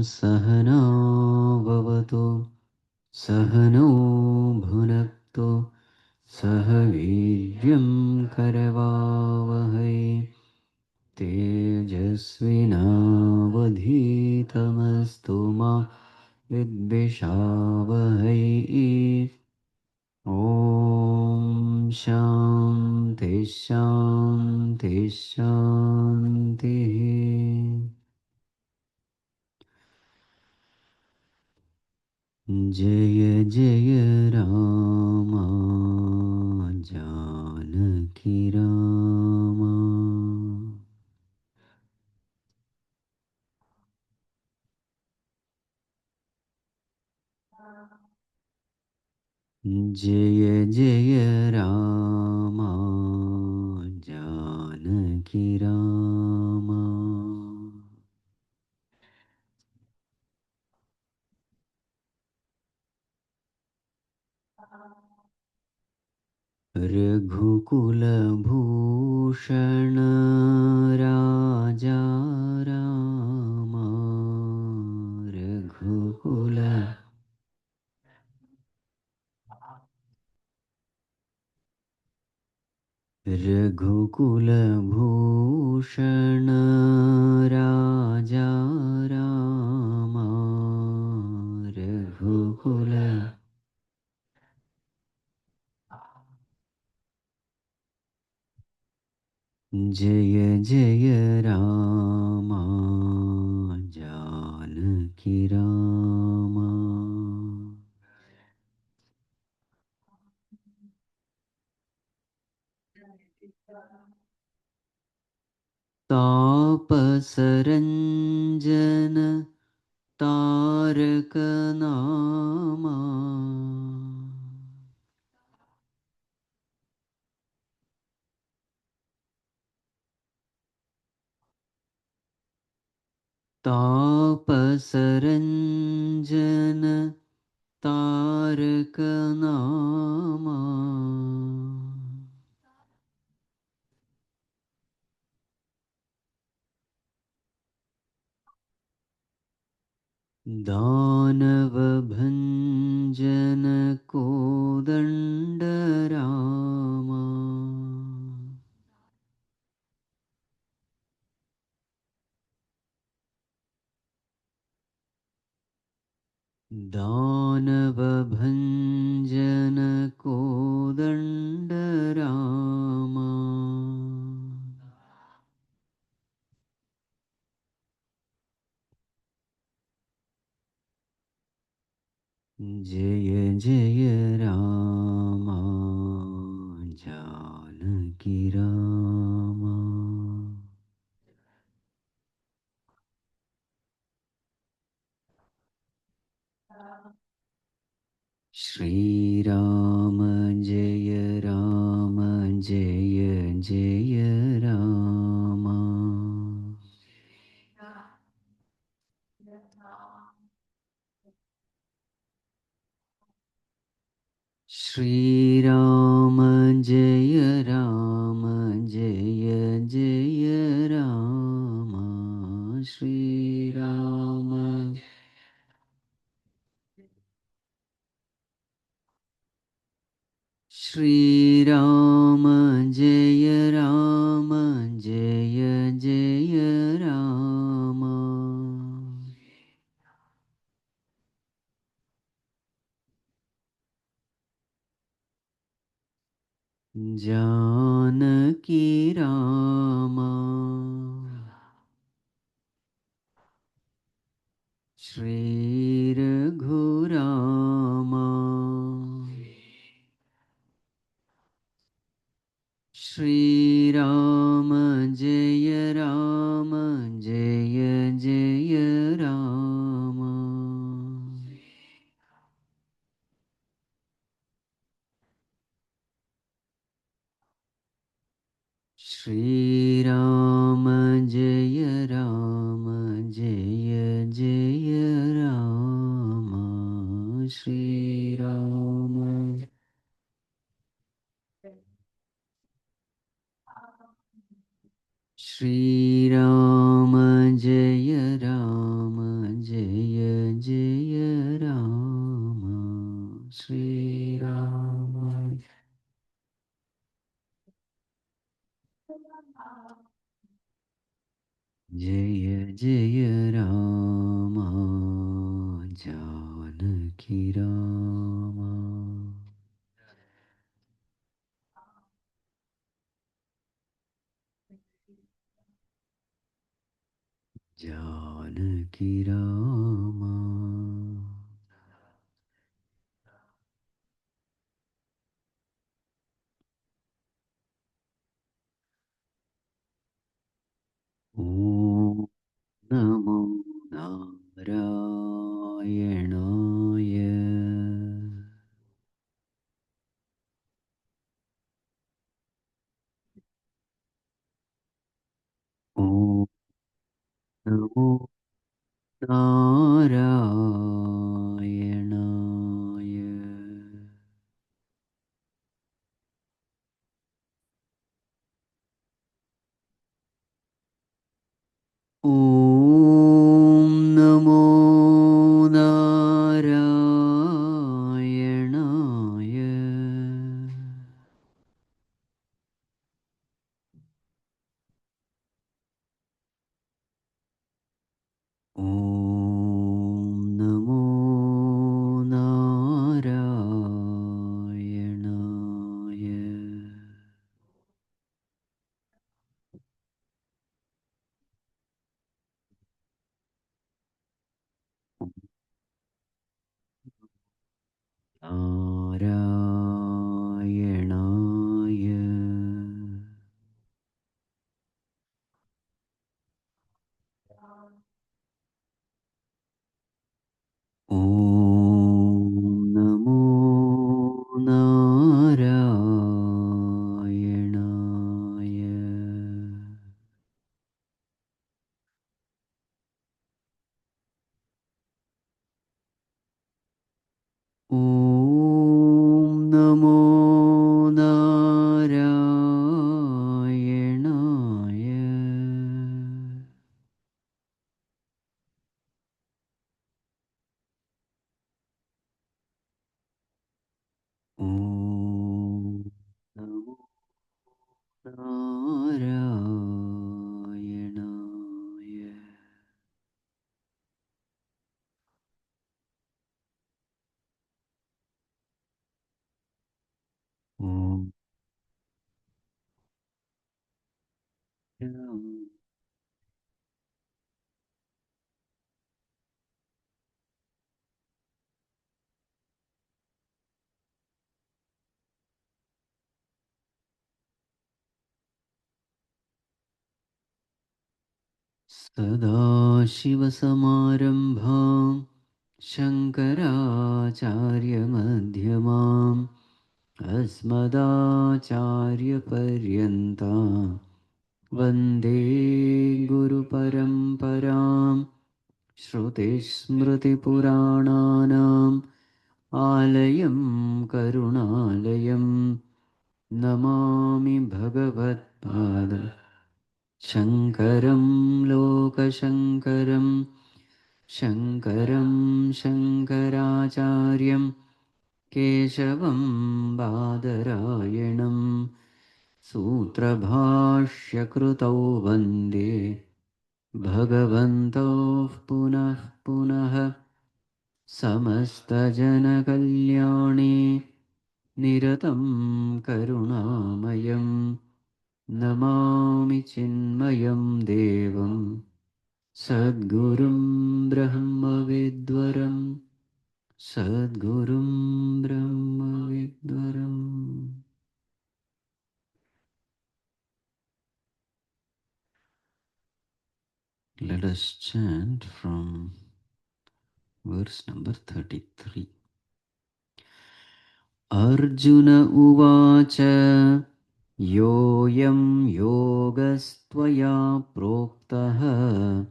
सहना भवतु सहनौ भुनक्तु सह वीर्यं करवावहै तेजस्विनावधीतमस्तु मा विद्विषावहै ॐ शान्ति शान्ति शान्तिः। जय जय राम जानकी राम। जय जय राम जानकी राम। रघुकुलभूषण राजा राम। रघुकुल रघुकुलभूषण राजा राम। रघुकुल जय जय राम जानकी राम। तापसरञ्जन तारक नामा। तापसरञ्जन तारक नामा। दानव भंजन कोदंड रामा। दानव भंजन कोदंड रामा। जय जय राम जानकी राम। श्री राम जय राम जय जय राम। श्री राम जय राम जय जय राम। श्री राम श्री राम जय राम जय जय राम। जानकी राम श्री रघुराम। श्री राम जय राम जय जय राम। श्री राम जय राम जय जय राम। श्री राम श्री राम जय राम जय श्रीराम जय जय राम जानकी राम जानकी राम ॐ नमो नारायणाय ॐ नमो नारायणाय ॐ नमो नारायणाय ॐ नमो नारायणाय नारायणाय ॐ नमो नारायणाय ॐ नमो नारायणाय ॐ नमो नारायणाय ॐ सदाशिवसमारम्भां शङ्कराचार्यमध्यमाम् अस्मदाचार्यपर्यन्तां वन्दे गुरुपरम्परां श्रुतिस्मृतिपुराणानाम् आलयं करुणालयं नमामि भगवत्पाद शङ्करं लोकशङ्करं शङ्करं शङ्कराचार्यं केशवं बादरायणं सूत्रभाष्यकृतौ वन्दे भगवन्तौ पुनः पुनः समस्तजनकल्याणे निरतं करुणामयं नमामि चिन्मयं देवं सद्गुरुं ब्रह्मविद्वरं सद्गुरुं ब्रह्मविद्वरम् Let us chant from verse number 33. Arjuna uvacha yoyam yogastvaya proktaha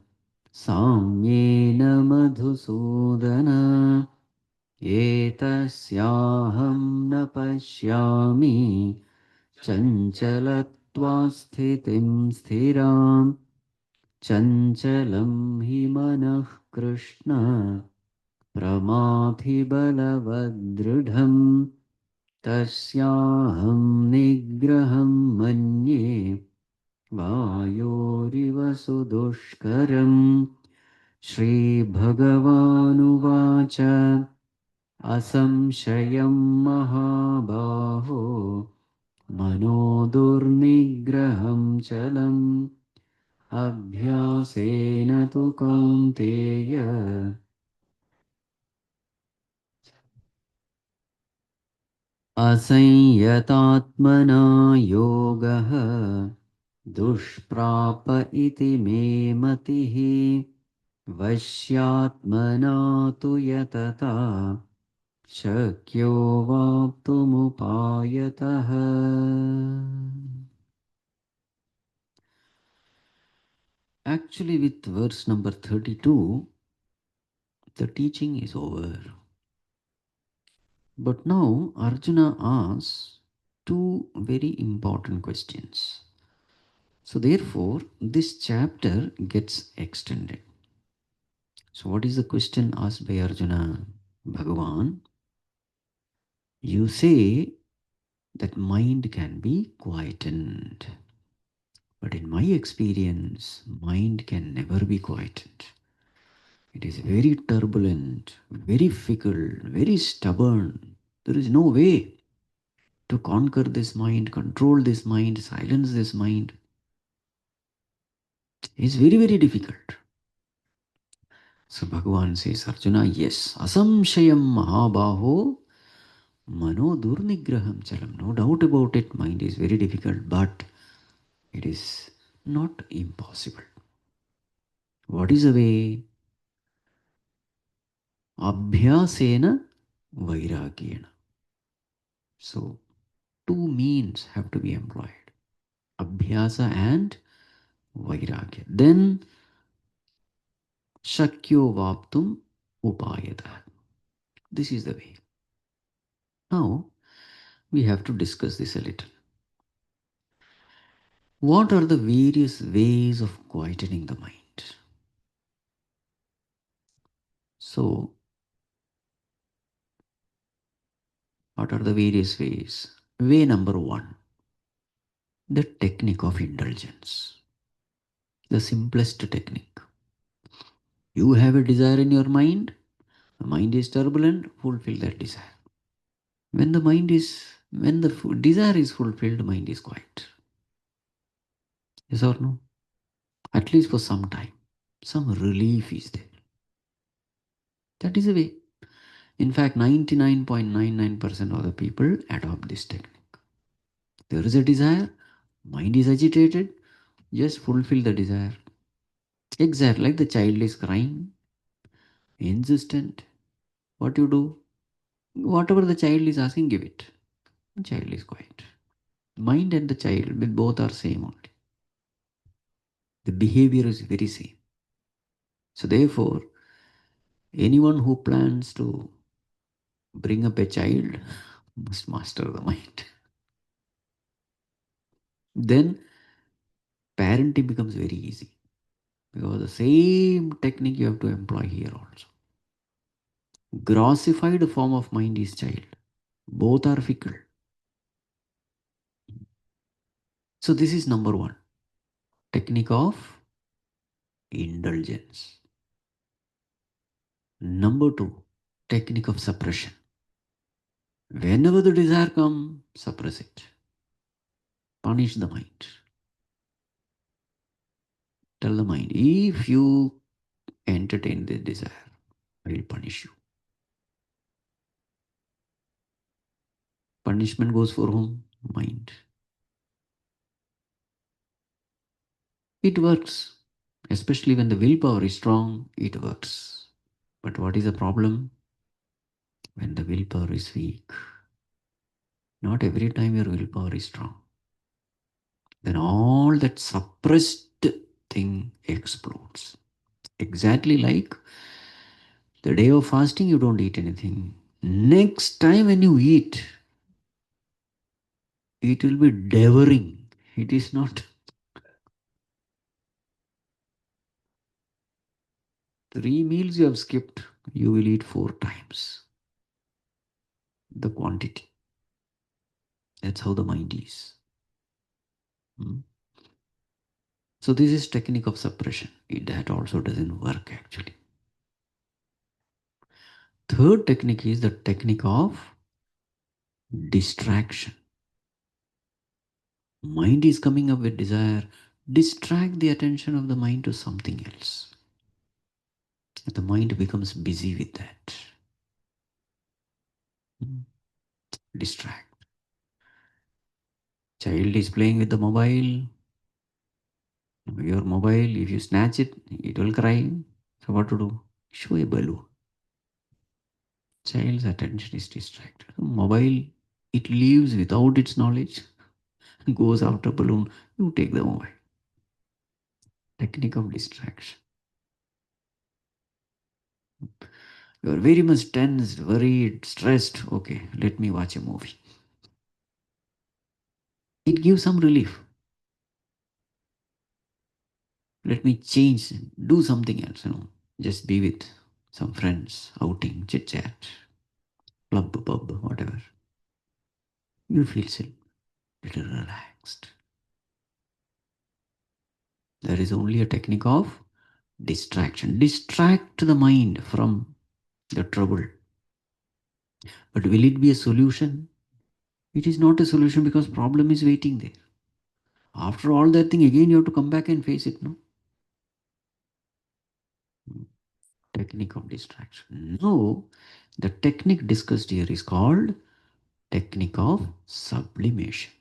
samyena madhusudana etasyaham na pashyami chanchalatva sthitim sthiram chanchalam hi manah krishna प्रमाथिबलवदृढम् तस्याहं निग्रहं मन्ये वायोरिव सुदुष्करम् श्रीभगवानुवाच असंशयं महाबाहो मनो दुर्निग्रहं चलम् अभ्यासेन तु कौन्तेय असंयतात्मना योगः दुष्प्राप इति मे मतिः वश्यात्मना तु यतता शक्यो वाप्तुमुपायतः. Actually, with verse number 32, the teaching is over. But now Arjuna asks two very important questions. So, therefore, this chapter gets extended. So, what is the question asked by Arjuna? Bhagavan, you say that mind can be quietened. But in my experience, mind can never be quietened. It is very turbulent, very fickle, very stubborn. There is no way to conquer this mind, control this mind, silence this mind. It's very, very difficult. So Bhagavan says, Arjuna, yes, asamshayam mahabaho mano durnigraham chalam. No doubt about it, mind is very difficult, but it is not impossible. What is the way? Abhyasena vairagyena. So two means have to be employed. Abhyasa and Vairagya. Then Shakyo Vaptum Upayata. This is the way. Now we have to discuss this a little. What are the various ways of quietening the mind? So, what are the various ways? Way number one, the technique of indulgence. The simplest technique. You have a desire in your mind, the mind is turbulent, fulfill that desire. When the desire is fulfilled, the mind is quiet. Yes or no? At least for some time. Some relief is there. That is the way. In fact, 99.99% of the people adopt this technique. There is a desire, mind is agitated, just fulfill the desire. Exactly like the child is crying, insistent. What you do? Whatever the child is asking, give it. The child is quiet. Mind and the child, with both are same only. The behavior is very same. So therefore, anyone who plans to bring up a child must master the mind. Then parenting becomes very easy because the same technique you have to employ here also. Grossified form of mind is child. Both are fickle. So this is number one. Technique of indulgence. Number two, technique of suppression. Whenever the desire comes, suppress it. Punish the mind. Tell the mind, if you entertain this desire, I will punish you. Punishment goes for whom? Mind. It works. Especially when the willpower is strong, it works. But what is the problem? When the willpower is weak. Not every time your willpower is strong. Then all that suppressed thing explodes. Exactly like the day of fasting, you don't eat anything. Next time when you eat, it will be devouring. It is not 3 meals you have skipped. you will eat 4 times the quantity. That's how the mind is. Hmm? So this is technique of suppression. That also doesn't work actually. Third technique is the technique of distraction. Mind is coming up with desire. Distract the attention of the mind to something else. The mind becomes busy with that. Hmm. Distract. Child is playing with the mobile. Your mobile, if you snatch it, it will cry. So what to do? Show a balloon. Child's attention is distracted. Mobile, it leaves without its knowledge, goes after balloon. You take the mobile. Technique of distraction. You are very much tensed, worried, stressed. Okay, let me watch a movie. It gives some relief. Let me change, do something else. Just be with some friends, outing, chit chat, club, pub, whatever. You feel little relaxed. There is only a technique of distraction. Distract the mind from the trouble. But will it be a solution? It is not a solution because problem is waiting there. After all that thing, again you have to come back and face it, no? Technique of distraction. No, the technique discussed here is called technique of sublimation.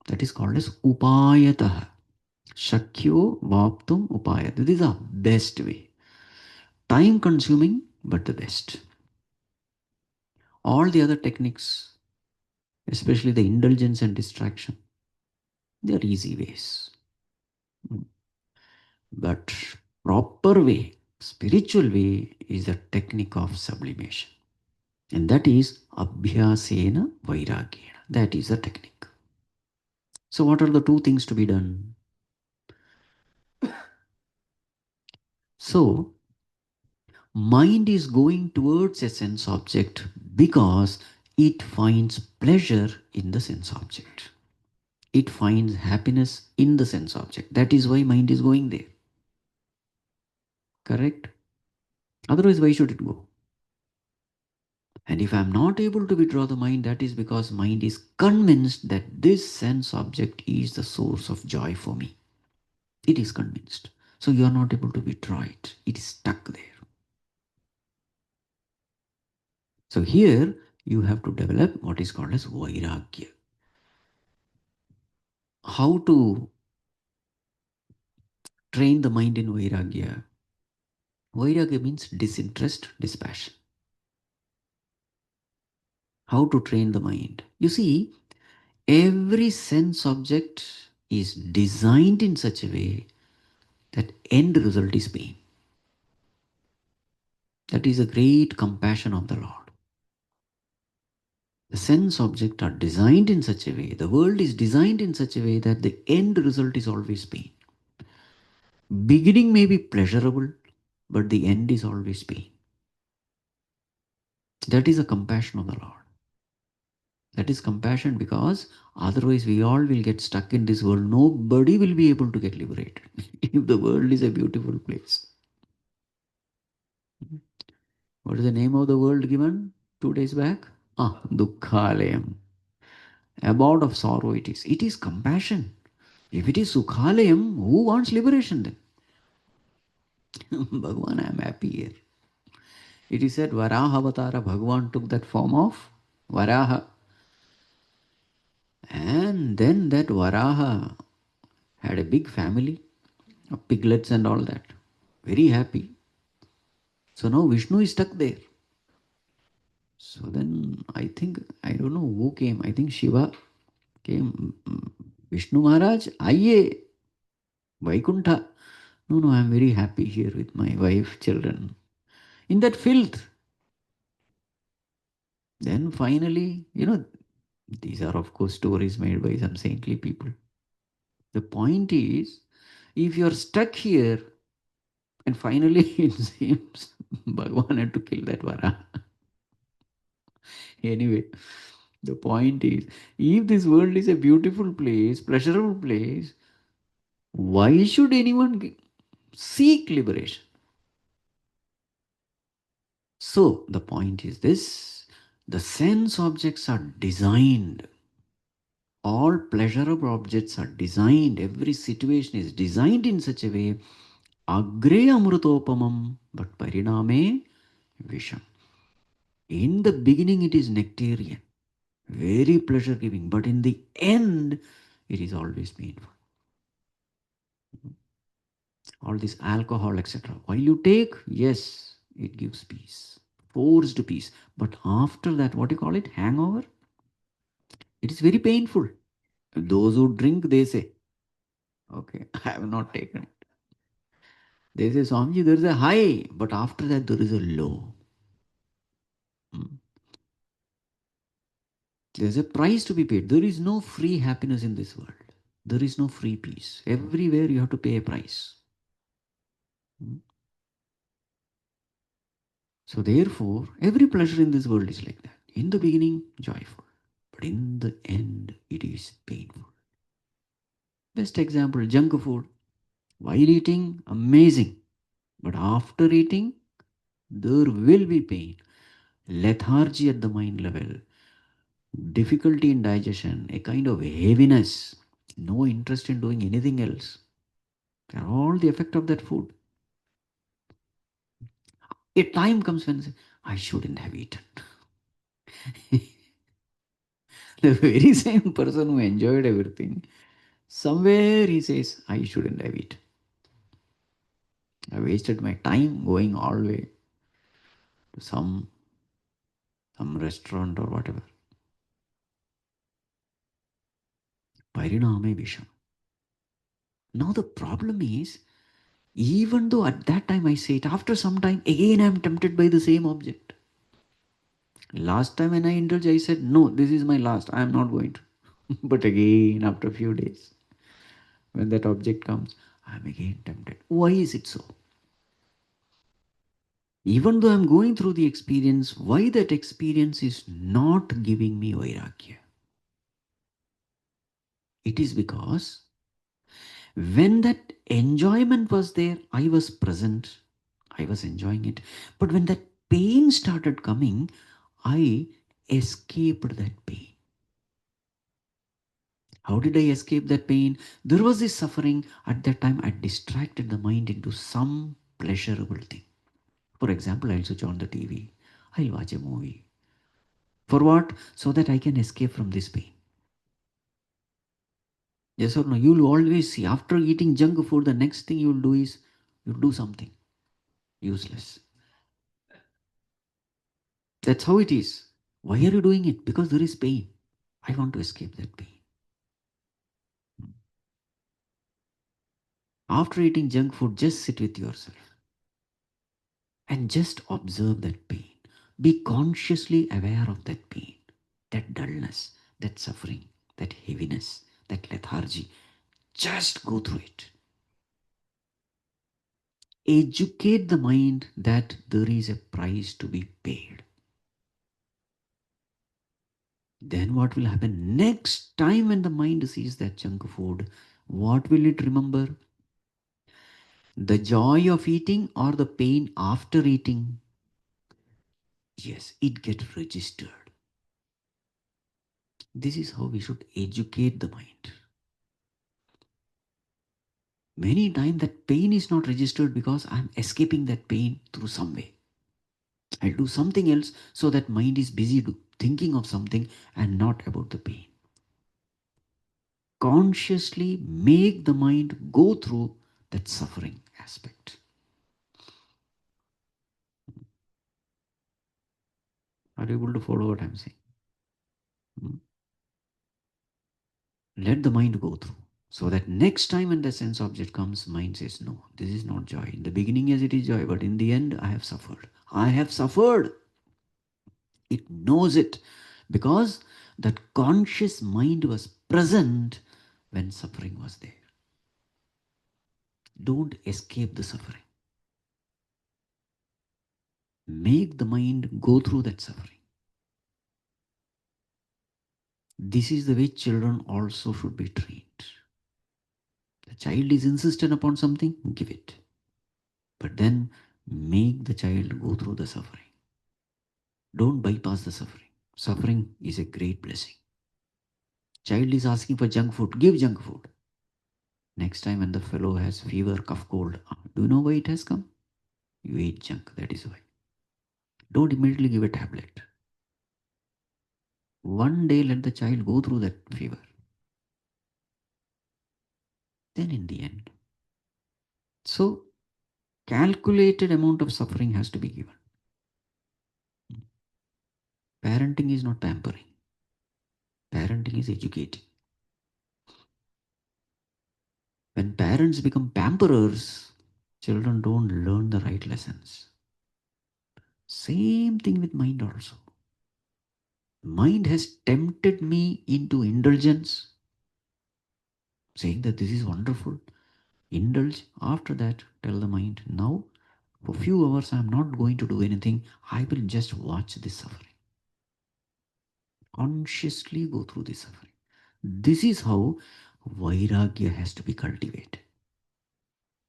That is called as upayatah. Shakyo vaptum upayat. This is the best way. Time consuming, but the best. All the other techniques, especially the indulgence and distraction, they are easy ways. But proper way, spiritual way is the technique of sublimation. And that is Abhyasena Vairagya. That is the technique. So what are the two things to be done? So mind is going towards a sense object because it finds pleasure in the sense object. It finds happiness in the sense object. That is why mind is going there. Correct? Otherwise, why should it go? And if I am not able to withdraw the mind, that is because mind is convinced that this sense object is the source of joy for me. It is convinced. So you are not able to withdraw it. It is stuck there. So here you have to develop what is called as Vairagya. How to train the mind in Vairagya? Vairagya means disinterest, dispassion. How to train the mind? You see, every sense object is designed in such a way that end result is pain. That is a great compassion of the Lord. The sense objects are designed in such a way, the world is designed in such a way that the end result is always pain. Beginning may be pleasurable, but the end is always pain. That is a compassion of the Lord. That is compassion because otherwise we all will get stuck in this world. Nobody will be able to get liberated if the world is a beautiful place. What is the name of the world given 2 days back? Dukkhalayam. Abode of sorrow it is. It is compassion. If it is Sukhalayam, who wants liberation then? Bhagavan, I am happy here. It is said Varaha Avatara, Bhagavan took that form of Varaha. And then that Varaha had a big family of piglets and all that. Very happy. So now Vishnu is stuck there. So then I don't know who came. I think Shiva came. Vishnu Maharaj, Aye, Vaikuntha. No, I am very happy here with my wife, children. In that filth. Then finally, these are of course stories made by some saintly people. The point is, if you are stuck here And finally, it seems Bhagavan had to kill that Vara. Anyway, the point is, if this world is a beautiful place, pleasurable place, why should anyone seek liberation? So, the point is this: the sense objects are designed, all pleasurable objects are designed, every situation is designed in such a way, agre amrutopamam, but pariname visham. In the beginning, it is nectarian, very pleasure giving, but in the end, it is always painful. All this alcohol, etc. While you take, yes, it gives peace, forced peace. But after that, what do you call it? Hangover? It is very painful. Those who drink, they say, okay, I have not taken it. They say, Swamiji, there is a high, but after that, there is a low. Hmm. There is a price to be paid. There is no free happiness in this world. There is no free peace. Everywhere you have to pay a price. Hmm. So, therefore, every pleasure in this world is like that. In the beginning, joyful, but in the end, it is painful. Best example, junk food. While eating, amazing, but after eating, there will be pain, lethargy at the mind level, difficulty in digestion, a kind of heaviness, no interest in doing anything else. They are all the effect of that food. A time comes when say, I shouldn't have eaten. The very same person who enjoyed everything, somewhere he says, I shouldn't have eaten. I wasted my time going all the way to some restaurant or whatever. Pariname Visham. Now the problem is, even though at that time I say it, after some time again I am tempted by the same object. Last time when I indulged, I said, no, this is my last, I am not going to. But again, after a few days, when that object comes, I am again tempted. Why is it so? Even though I am going through the experience, why that experience is not giving me Vairagya? It is because when that enjoyment was there, I was present, I was enjoying it. But when that pain started coming, I escaped that pain. How did I escape that pain? There was this suffering. At that time, I distracted the mind into some pleasurable thing. For example, I'll switch on the TV. I'll watch a movie. For what? So that I can escape from this pain. Yes or no? You'll always see after eating junk food, the next thing you'll do is you'll do something useless. That's how it is. Why are you doing it? Because there is pain. I want to escape that pain. After eating junk food, just sit with yourself and just observe that pain. Be consciously aware of that pain, that dullness, that suffering, that heaviness, that lethargy. Just go through it. Educate the mind that there is a price to be paid. Then what will happen? Next time when the mind sees that junk food, what will it remember? The joy of eating or the pain after eating? Yes, it gets registered. This is how we should educate the mind. Many times that pain is not registered because I'm escaping that pain through some way. I'll do something else so that mind is busy thinking of something and not about the pain. Consciously make the mind go through that suffering aspect. Are you able to follow what I'm saying? Hmm? Let the mind go through. So that next time when the sense object comes, mind says, no, this is not joy. In the beginning, yes, it is joy, but in the end, I have suffered. I have suffered. It knows it because that conscious mind was present when suffering was there. Don't escape the suffering. Make the mind go through that suffering. This is the way children also should be trained. The child is insistent upon something, give it. But then make the child go through the suffering. Don't bypass the suffering. Suffering is a great blessing. Child is asking for junk food, give junk food. Next time when the fellow has fever, cough, cold, do you know why it has come? You ate junk, that is why. Don't immediately give a tablet. One day let the child go through that fever. Then in the end. So calculated amount of suffering has to be given. Parenting is not pampering. Parenting is educating. When parents become pamperers, children don't learn the right lessons. Same thing with mind also. Mind has tempted me into indulgence, saying that this is wonderful. Indulge. After that, tell the mind, now for few hours I am not going to do anything. I will just watch this suffering. Consciously go through this suffering. This is how Vairagya has to be cultivated.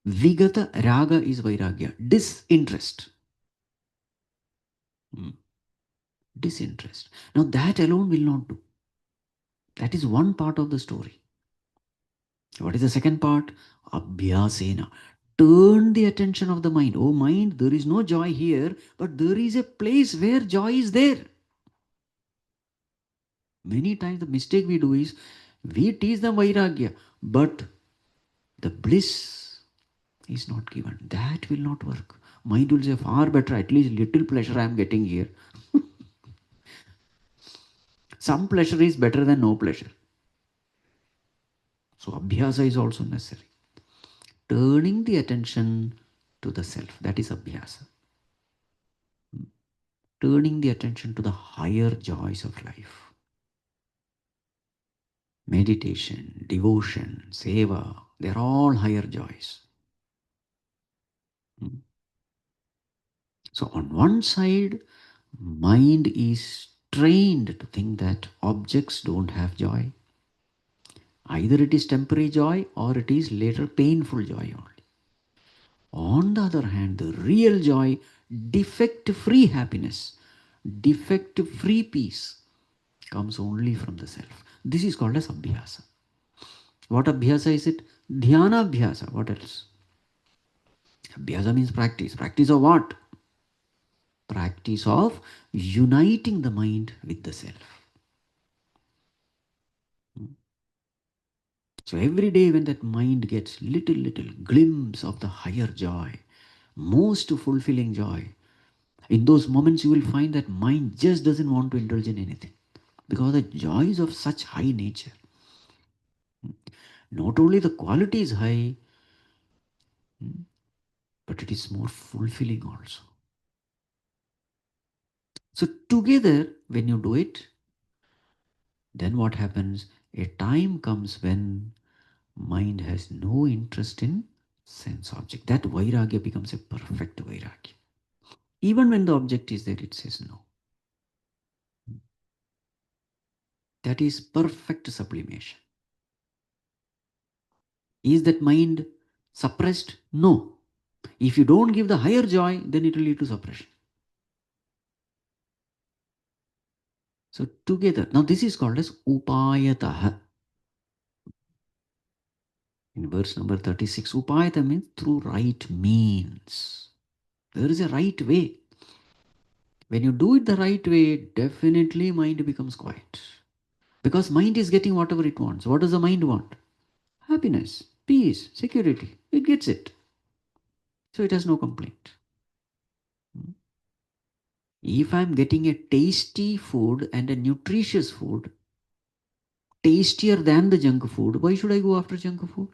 Vigata raga is Vairagya. Disinterest. Hmm. Disinterest. Now that alone will not do. That is one part of the story. What is the second part? Abhyasena. Turn the attention of the mind. Oh mind, there is no joy here, but there is a place where joy is there. Many times the mistake we do is we teach them Vairagya, but the bliss is not given. That will not work. Mind will say far better, at least little pleasure I am getting here. Some pleasure is better than no pleasure. So Abhyasa is also necessary. Turning the attention to the self, that is Abhyasa. Turning the attention to the higher joys of life. Meditation, devotion, seva, they're all higher joys. So on one side, mind is trained to think that objects don't have joy. Either it is temporary joy or it is later painful joy only. On the other hand, the real joy, defect-free happiness, defect-free peace comes only from the self. This is called as Abhyasa. What Abhyasa is it? Dhyana Abhyasa. What else? Abhyasa means practice. Practice of what? Practice of uniting the mind with the self. So every day when that mind gets little glimpse of the higher joy, most fulfilling joy, in those moments you will find that mind just doesn't want to indulge in anything. Because the joy is of such high nature. Not only the quality is high, but it is more fulfilling also. So together, when you do it, then what happens? A time comes when mind has no interest in sense object. That Vairagya becomes a perfect Vairagya. Even when the object is there, it says no. That is perfect sublimation. Is that mind suppressed? No. If you don't give the higher joy, then it will lead to suppression. So together, now this is called as upayataha. In verse number 36, upayata means through right means. There is a right way. When you do it the right way, definitely mind becomes quiet. Because mind is getting whatever it wants. What does the mind want? Happiness, peace, security. It gets it. So it has no complaint. If I'm getting a tasty food and a nutritious food, tastier than the junk food, why should I go after junk food?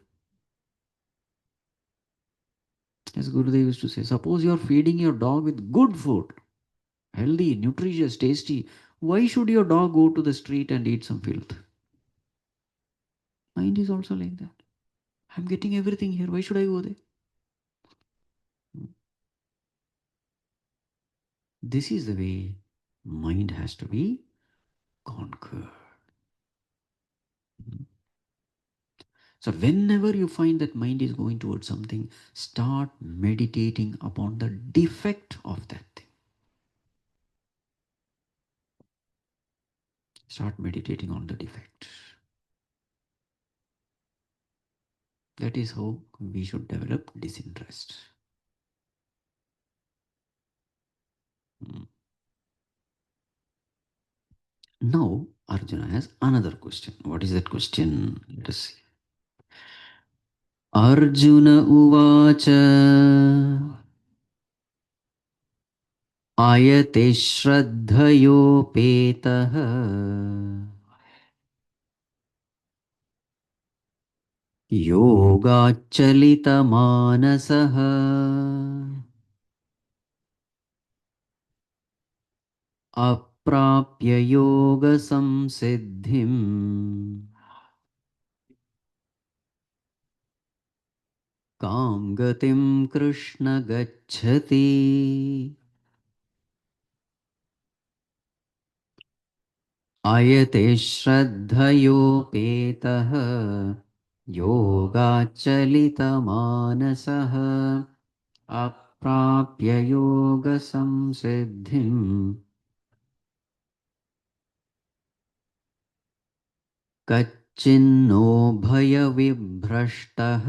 As Gurudev used to say, suppose you are feeding your dog with good food, healthy, nutritious, tasty, why should your dog go to the street and eat some filth? Mind is also like that. I'm getting everything here, why should I go there? This is the way mind has to be conquered. So, whenever you find that mind is going towards something, start meditating upon the defect of that thing. Start meditating on the defect. That is how we should develop disinterest. Hmm. Now, Arjuna has another question. What is that question? Let us see. Arjuna Uvacha Ayate Shraddhayopeetah Yogaccalitamanasaha Aprapya Yoga Samsiddhim Kam Gatim Krishna Gacchati Ayate Shraddhayopeetah Yogaccalitamanasaha Aprapya Yoga Samsiddhim कच्चिन्नो भयविभ्रष्टः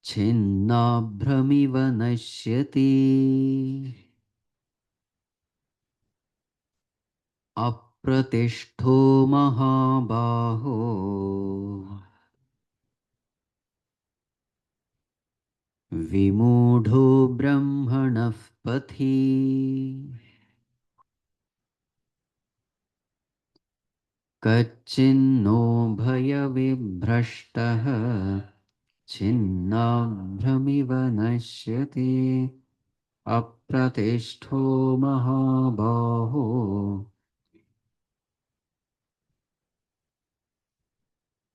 छिन्नाभ्रमिव नश्यति अप्रतिष्ठो महाबाहो विमूढो ब्रह्मणः पथि कच्चिन्नो भयविभ्रष्टः छिन्नाभ्रमिव नश्यति अप्रतिष्ठो महाबाहो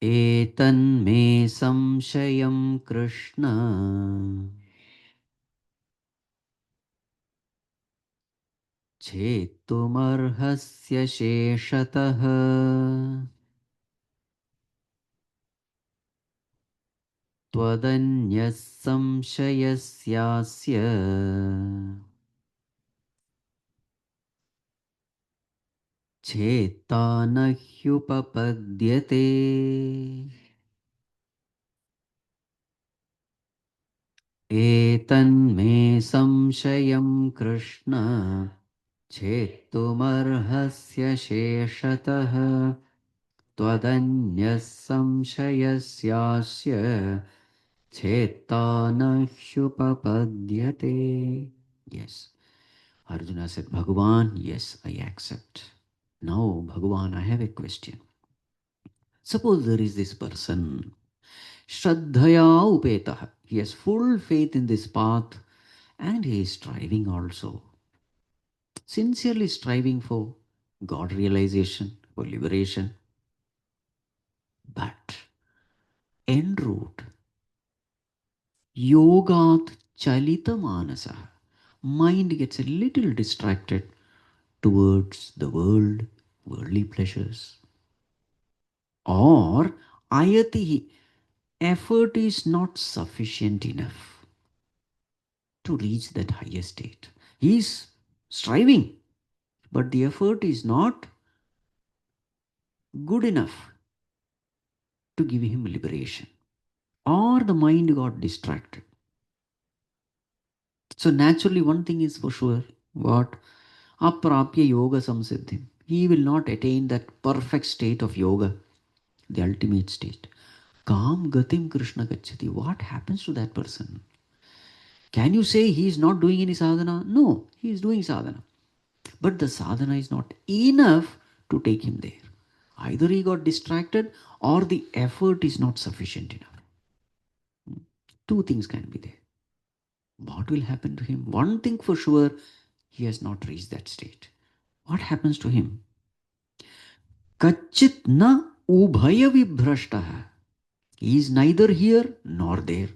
एतन्मे संशयं कृष्ण छेत्तुमर्हस्य शेषतः त्वदन्यः संशयस्यास्य छेत्ता न ह्युपपद्यते एतन्मे संशयं कृष्ण छेत्तुमर्हस्य शेषतः त्वदन्यः संशयस्यास्य छेत्ता न ह्युपपद्यते. Yes. Arjuna said, Bhagavan, yes, I accept. Now, Bhagavan, I have a question. Suppose there is this person, Shraddhaya Upetah. He has full faith in this path and he is striving also. Sincerely striving for God realization, for liberation. But en route, yogat chalita manasa. Mind gets a little distracted towards the world, worldly pleasures. Or ayati, effort is not sufficient enough to reach that higher state. He is striving, but the effort is not good enough to give him liberation. Or the mind got distracted. So naturally, one thing is for sure. What? Aprapya yoga samsiddhim. He will not attain that perfect state of yoga, the ultimate state. Kam gatim Krishna gacchati. What happens to that person? Can you say he is not doing any sadhana? No, he is doing sadhana. But the sadhana is not enough to take him there. Either he got distracted or the effort is not sufficient enough. Two things can be there. What will happen to him? One thing for sure, he has not reached that state. What happens to him? Kachit na ubhaya vibhrashtaha. He is neither here nor there.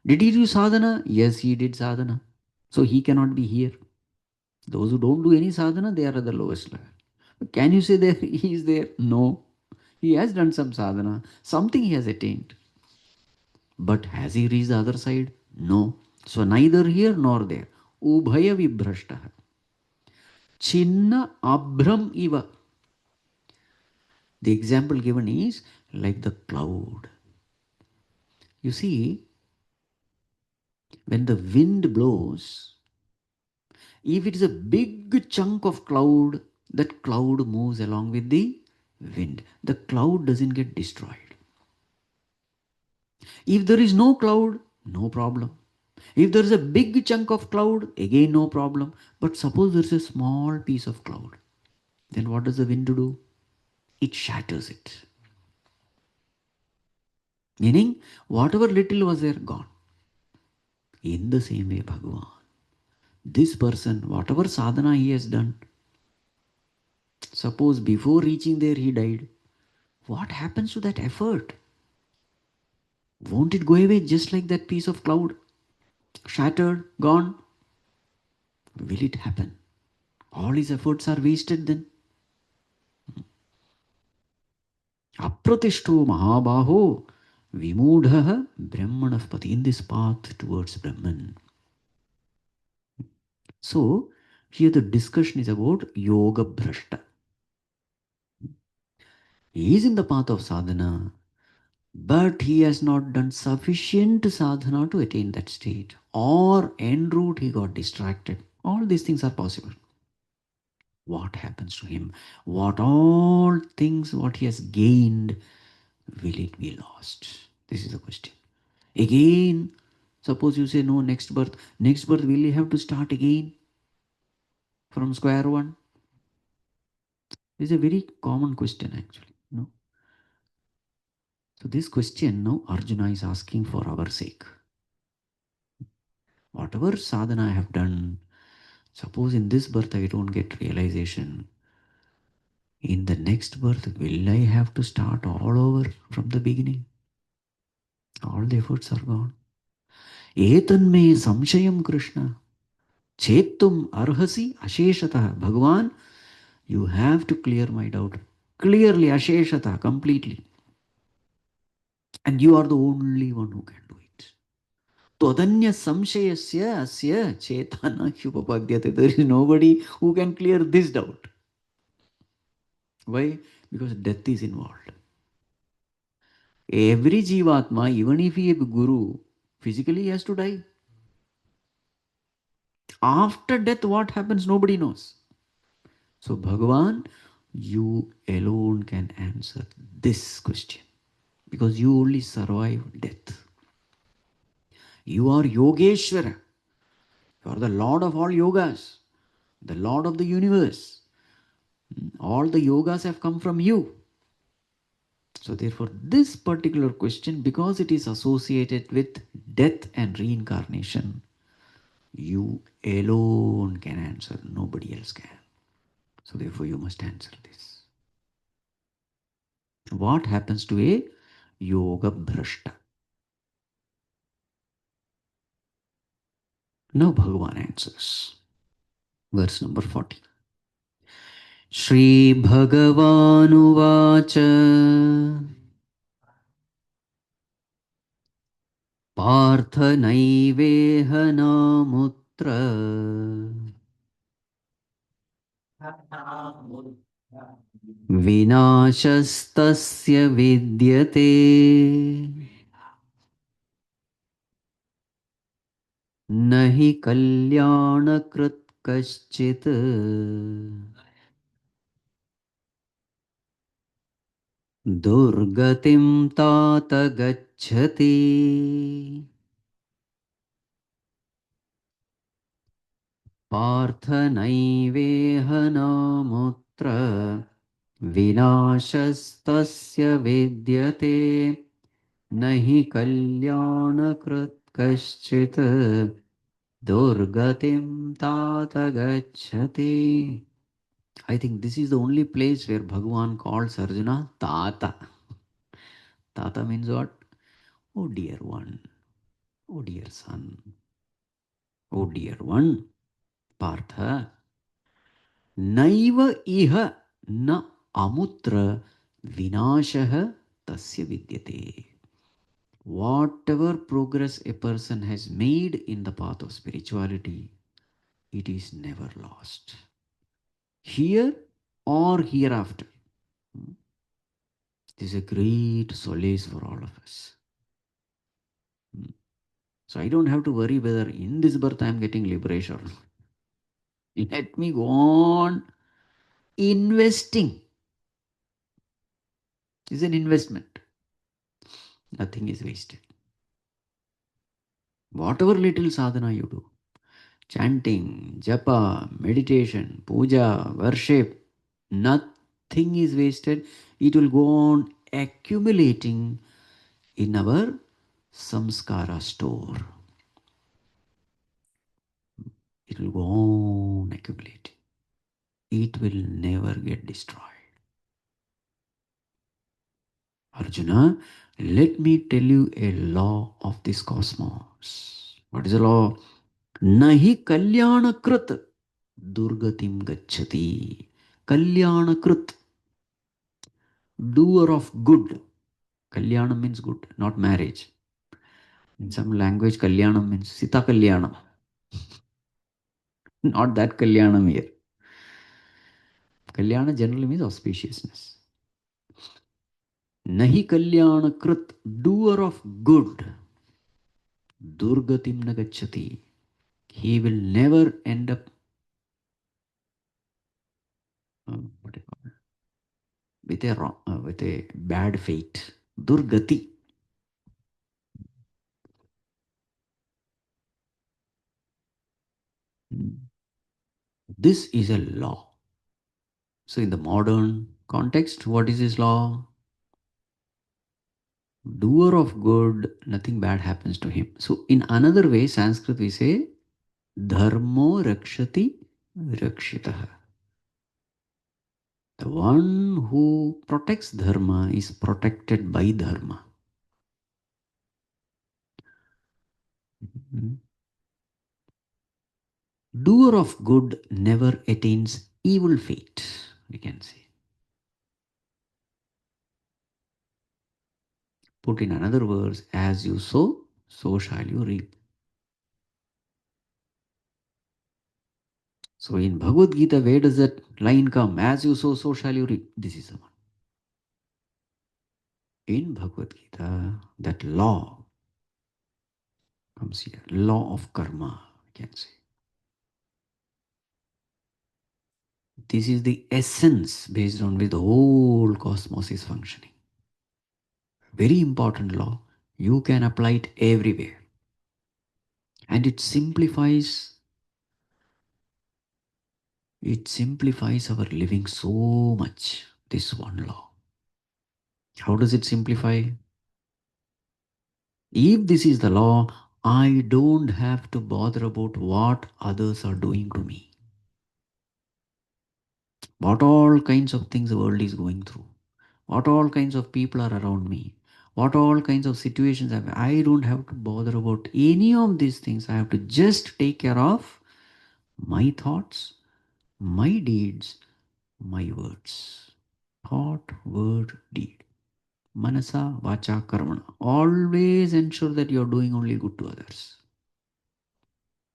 Did he do sadhana? Yes, he did sadhana. So he cannot be here. Those who don't do any sadhana, they are at the lowest level. But can you say that he is there? No. He has done some sadhana, something he has attained. But has he reached the other side? No. So neither here nor there. Ubhaya vibhrashta. Chinna abhram iva. The example given is like the cloud. You see, when the wind blows, if it is a big chunk of cloud, that cloud moves along with the wind. The cloud doesn't get destroyed. If there is no cloud, no problem. If there is a big chunk of cloud, again no problem. But suppose there is a small piece of cloud, then what does the wind do? It shatters it. Meaning, whatever little was there, gone. In the same way, Bhagavan, this person, whatever sadhana he has done, suppose before reaching there he died, what happens to that effort? Won't it go away just like that piece of cloud? Shattered, gone? Will it happen? All his efforts are wasted then. Apratishto mahabaho vimudhaha brahmanah pati, in this path towards Brahman. So, here the discussion is about yoga bhrashta. He is in the path of sadhana, but he has not done sufficient sadhana to attain that state. Or en route he got distracted. All these things are possible. What happens to him? What all things what he has gained, will it be lost? This is the question. Again, suppose you say no, next birth. Next birth, will he have to start again from square one? This is a very common question actually. No? So this question now Arjuna is asking for our sake. Whatever sadhana I have done, suppose in this birth I don't get realization. In the next birth, will I have to start all over from the beginning? All the efforts are gone. Etanme samshayam Krishna. Chetum arhasi asheshata. Bhagavan, you have to clear my doubt. Clearly, asheshata, completely. And you are the only one who can do it. Todanya samshayasya asya chetana hyupapadyate. There is nobody who can clear this doubt. Why? Because death is involved. Every jivatma, even if he is a guru, physically he has to die. After death, what happens, nobody knows. So, Bhagavan, you alone can answer this question because you only survive death. You are Yogeshwara. You are the Lord of all yogas, the Lord of the universe. All the yogas have come from you. So, therefore, this particular question, because it is associated with death and reincarnation, you alone can answer, nobody else can. So, therefore, you must answer this. What happens to a yoga bhrashta? Now Bhagavan answers. Verse number 40. Shri Bhagavanuvacha Partha naiveha namutra Vinashastasya vidyate Nahi kalyana krit kaschit Durgatim tata gacchati Partha naiveha namutra Vinashastasya vidyate Nahi kalyana krit kaschit Durgatim tata gacchati. I think this is the only place where Bhagavan calls Arjuna Tata. Tata means what? Oh dear one. Oh dear son, oh dear one, Partha, naiva iha na amutra vinashah tasya vidyate. Whatever progress a person has made in the path of spirituality, it is never lost. Here or hereafter. This is a great solace for all of us. So I don't have to worry whether in this birth I am getting liberation or not. Let me go on investing. It's an investment. Nothing is wasted. Whatever little sadhana you do, chanting, japa, meditation, puja, worship, nothing is wasted. It will go on accumulating in our samskara store. It will go on accumulating. It will never get destroyed. Arjuna, let me tell you a law of this cosmos. What is the law? Nahi kalyana krit durgatim gacchati. Kalyana krit, doer of good. Kalyana means good, not marriage. In some language, Kalyanam means Sita Kalyanam. Not that Kalyanam here. Kalyana generally means auspiciousness. Nahi Kalyana Krit, doer of good, Durgatim Nagachati. He will never end up, what do you call it? With a bad fate. Durgati. This is a law. So in the modern context, what is this law? Doer of good, nothing bad happens to him. So in another way, Sanskrit we say, Dharmo Rakshati Rakshitah. The one who protects Dharma is protected by Dharma. Mhm. Doer of good never attains evil fate, we can say. Put in another words, as you sow, so shall you reap. So in Bhagavad Gita, where does that line come? As you sow, so shall you reap. This is the one. In Bhagavad Gita, that law comes here. Law of karma, we can say. This is the essence based on which the whole cosmos is functioning. Very important law. You can apply it everywhere. And it simplifies our living so much. This one law. How does it simplify? If this is the law, I don't have to bother about what others are doing to me. What all kinds of things the world is going through. What all kinds of people are around me. What all kinds of situations I don't have to bother about any of these things. I have to just take care of my thoughts, my deeds, my words. Thought, word, deed. Manasa, vacha, karmana. Always ensure that you are doing only good to others.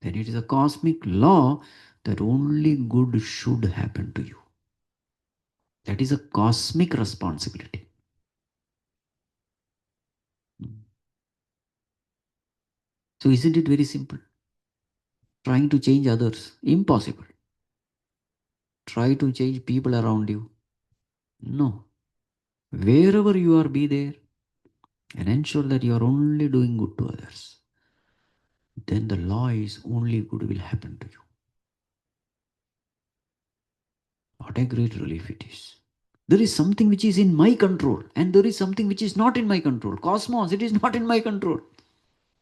Then it is a cosmic law that only good should happen to you. That is a cosmic responsibility. So isn't it very simple? Trying to change others, impossible. Try to change people around you. No. Wherever you are, be there and ensure that you are only doing good to others. Then the law is only good will happen to you. What a great relief it is. There is something which is in my control and there is something which is not in my control. Cosmos, it is not in my control.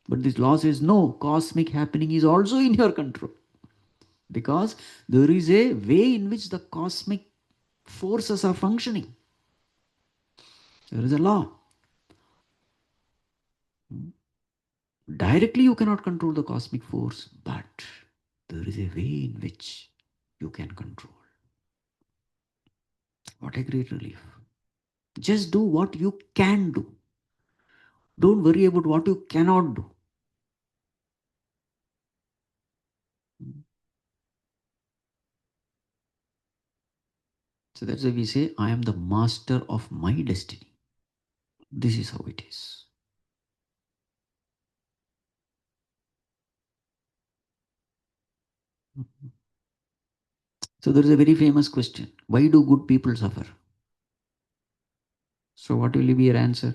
But this law says no, cosmic happening is also in your control. Because there is a way in which the cosmic forces are functioning. There is a law. Directly you cannot control the cosmic force, but there is a way in which you can control. What a great relief. Just do what you can do. Don't worry about what you cannot do. So that's why we say, I am the master of my destiny. This is how it is. So there is a very famous question. Why do good people suffer? So what will be your answer?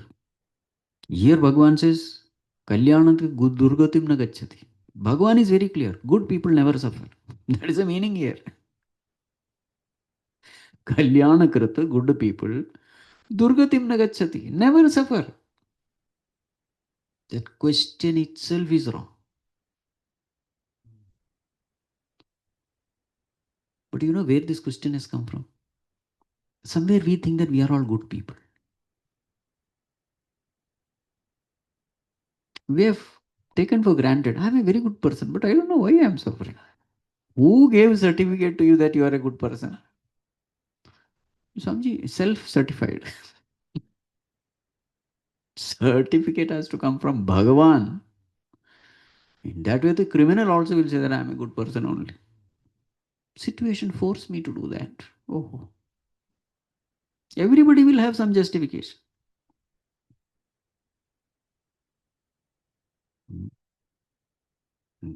Here Bhagavan says, Kalyanati durgatim na gacchati. Bhagavan is very clear. Good people never suffer. That is the meaning here. Kalyanakrata, good people, durgatim na gacchati. Never suffer. That question itself is wrong. But you know where this question has come from? Somewhere we think that we are all good people. We have taken for granted, I'm a very good person, but I don't know why I am suffering. Who gave certificate to you that you are a good person? Swamiji, self-certified. Certificate has to come from Bhagavan. In that way, the criminal also will say that I am a good person only. Situation forced me to do that. Oh, everybody will have some justification.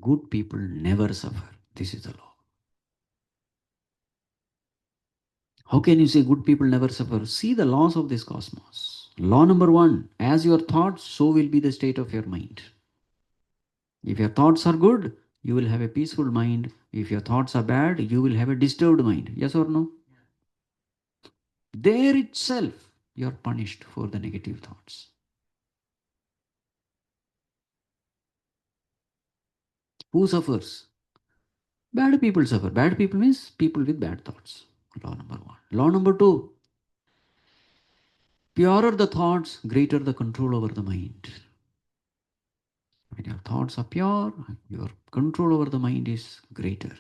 Good people never suffer. This is the law. How can you say good people never suffer? See the laws of this cosmos. Law number one, as your thoughts, so will be the state of your mind. If your thoughts are good, you will have a peaceful mind. If your thoughts are bad, you will have a disturbed mind. Yes or no? There itself, you are punished for the negative thoughts. Who suffers? Bad people suffer. Bad people means people with bad thoughts. Law number one. Law number two, purer the thoughts, greater the control over the mind. When your thoughts are pure, your control over the mind is greater.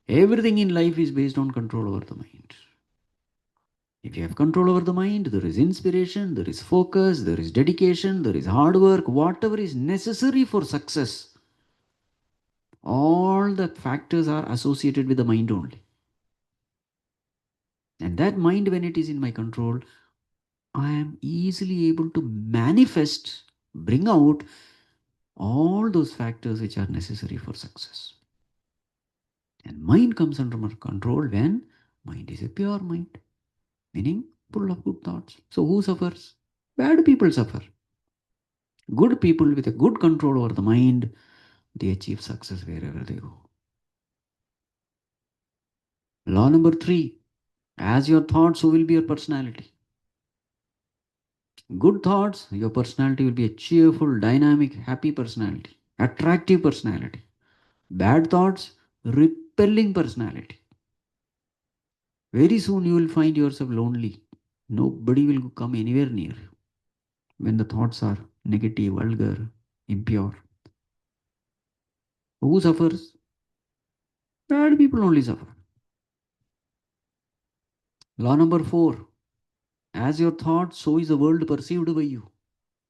Everything in life is based on control over the mind. If you have control over the mind, there is inspiration, there is focus, there is dedication, there is hard work, whatever is necessary for success. All the factors are associated with the mind only. And that mind, when it is in my control, I am easily able to manifest, bring out all those factors which are necessary for success. And mind comes under my control when mind is a pure mind, meaning full of good thoughts. So who suffers? Bad people suffer. Good people with a good control over the mind, they achieve success wherever they go. Law number three, as your thoughts, so will be your personality. Good thoughts, your personality will be a cheerful, dynamic, happy personality, attractive personality. Bad thoughts, repelling personality. Very soon you will find yourself lonely. Nobody will come anywhere near you when the thoughts are negative, vulgar, impure. Who suffers? Bad people only suffer. Law number four, as your thoughts, so is the world perceived by you.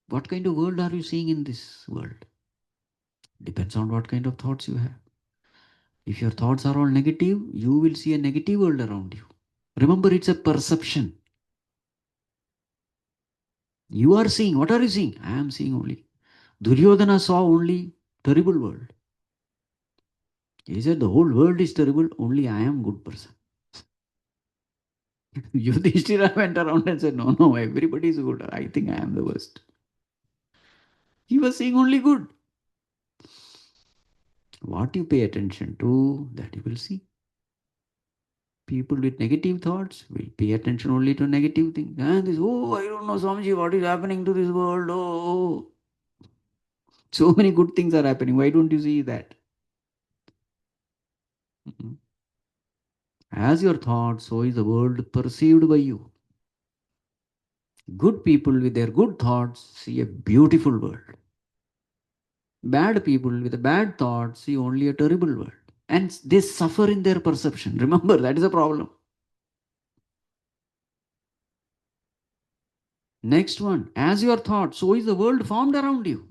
What kind of world are you seeing in this world? Depends on what kind of thoughts you have. If your thoughts are all negative, you will see a negative world around you. Remember, it's a perception. You are seeing. What are you seeing? I am seeing only. Duryodhana saw only terrible world. He said the whole world is terrible, only I am good person. Yudhishthira went around and said, no, no, everybody is good. I think I am the worst. He was seeing only good. What you pay attention to, that you will see. People with negative thoughts will pay attention only to negative things. And this, oh, I don't know, Swamiji, what is happening to this world? Oh, so many good things are happening. Why don't you see that? Mhm. As your thoughts, so is the world perceived by you. Good people with their good thoughts see a beautiful world. Bad people with bad thoughts see only a terrible world. And they suffer in their perception. Remember, that is a problem. Next one, as your thought, so is the world formed around you.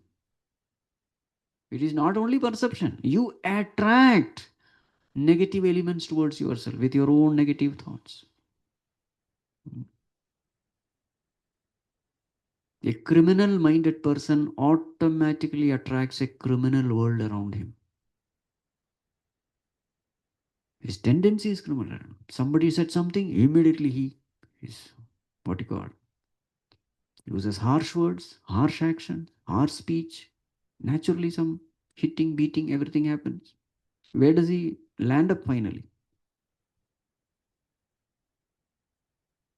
It is not only perception. You attract negative elements towards yourself with your own negative thoughts. A criminal minded person automatically attracts a criminal world around him. His tendency is criminal. Somebody said something, immediately he is, what you call, uses harsh words, harsh action, harsh speech. Naturally, some hitting, beating, everything happens. Where does he land up finally?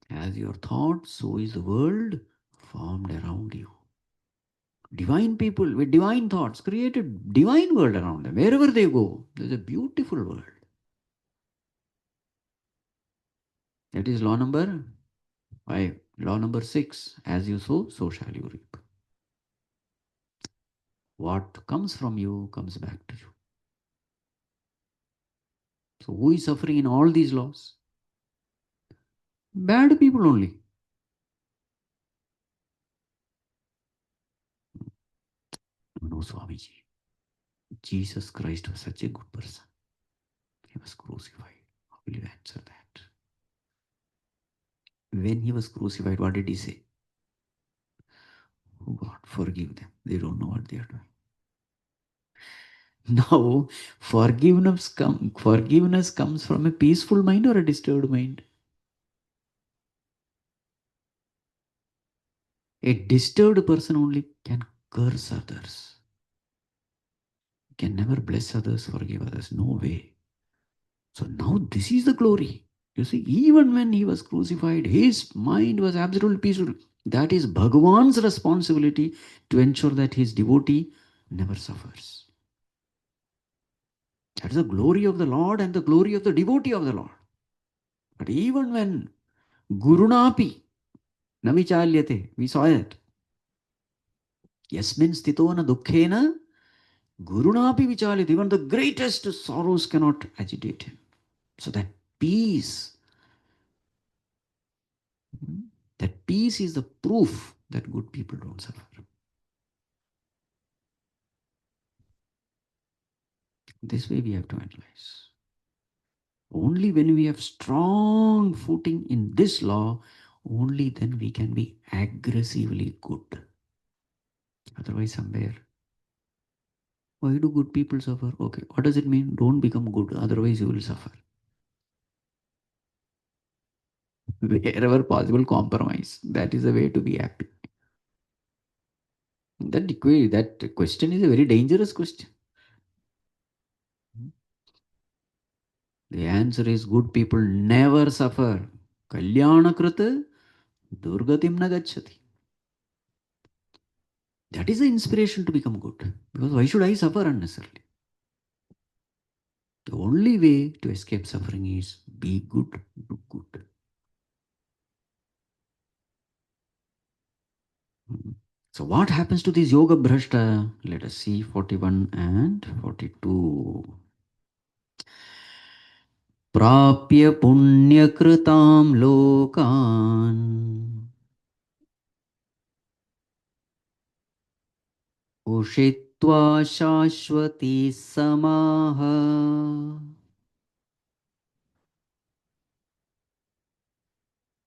As your thought, so is the world formed around you. Divine people with divine thoughts create a divine world around them. Wherever they go, there's a beautiful world. That is law number 5. Law number 6. As you sow, so shall you reap. What comes from you comes back to you. So who is suffering in all these laws? Bad people only. No, Swamiji. Jesus Christ was such a good person. He was crucified. How will you answer that? When he was crucified, what did he say? Oh God, forgive them. They don't know what they are doing. Now, forgiveness comes from a peaceful mind or a disturbed mind? A disturbed person only can curse others, can never bless others, forgive others. No way. So now this is the glory. You see, even when he was crucified, his mind was absolutely peaceful. That is Bhagavan's responsibility to ensure that his devotee never suffers. That is the glory of the Lord and the glory of the devotee of the Lord. But even when Gurunapi Navichalyate, we saw it. Yasmin stitona dukkhena Gurunapi vichalyate. Even the greatest sorrows cannot agitate him. So that peace is the proof that good people don't suffer. This way we have to analyze. Only when we have strong footing in this law, only then we can be aggressively good. Otherwise, somewhere, why do good people suffer? Okay, what does it mean? Don't become good, otherwise you will suffer. Wherever possible, compromise. That is the way to be happy. That question is a very dangerous question. The answer is good people never suffer. Kalyana krita durgatim nagachati. That is the inspiration to become good. Because why should I suffer unnecessarily? The only way to escape suffering is be good, do good. So what happens to this yoga bhrashta? Let us see 41 and 42. Prapya punyakritam lokan उषित्वा शाश्वती समाः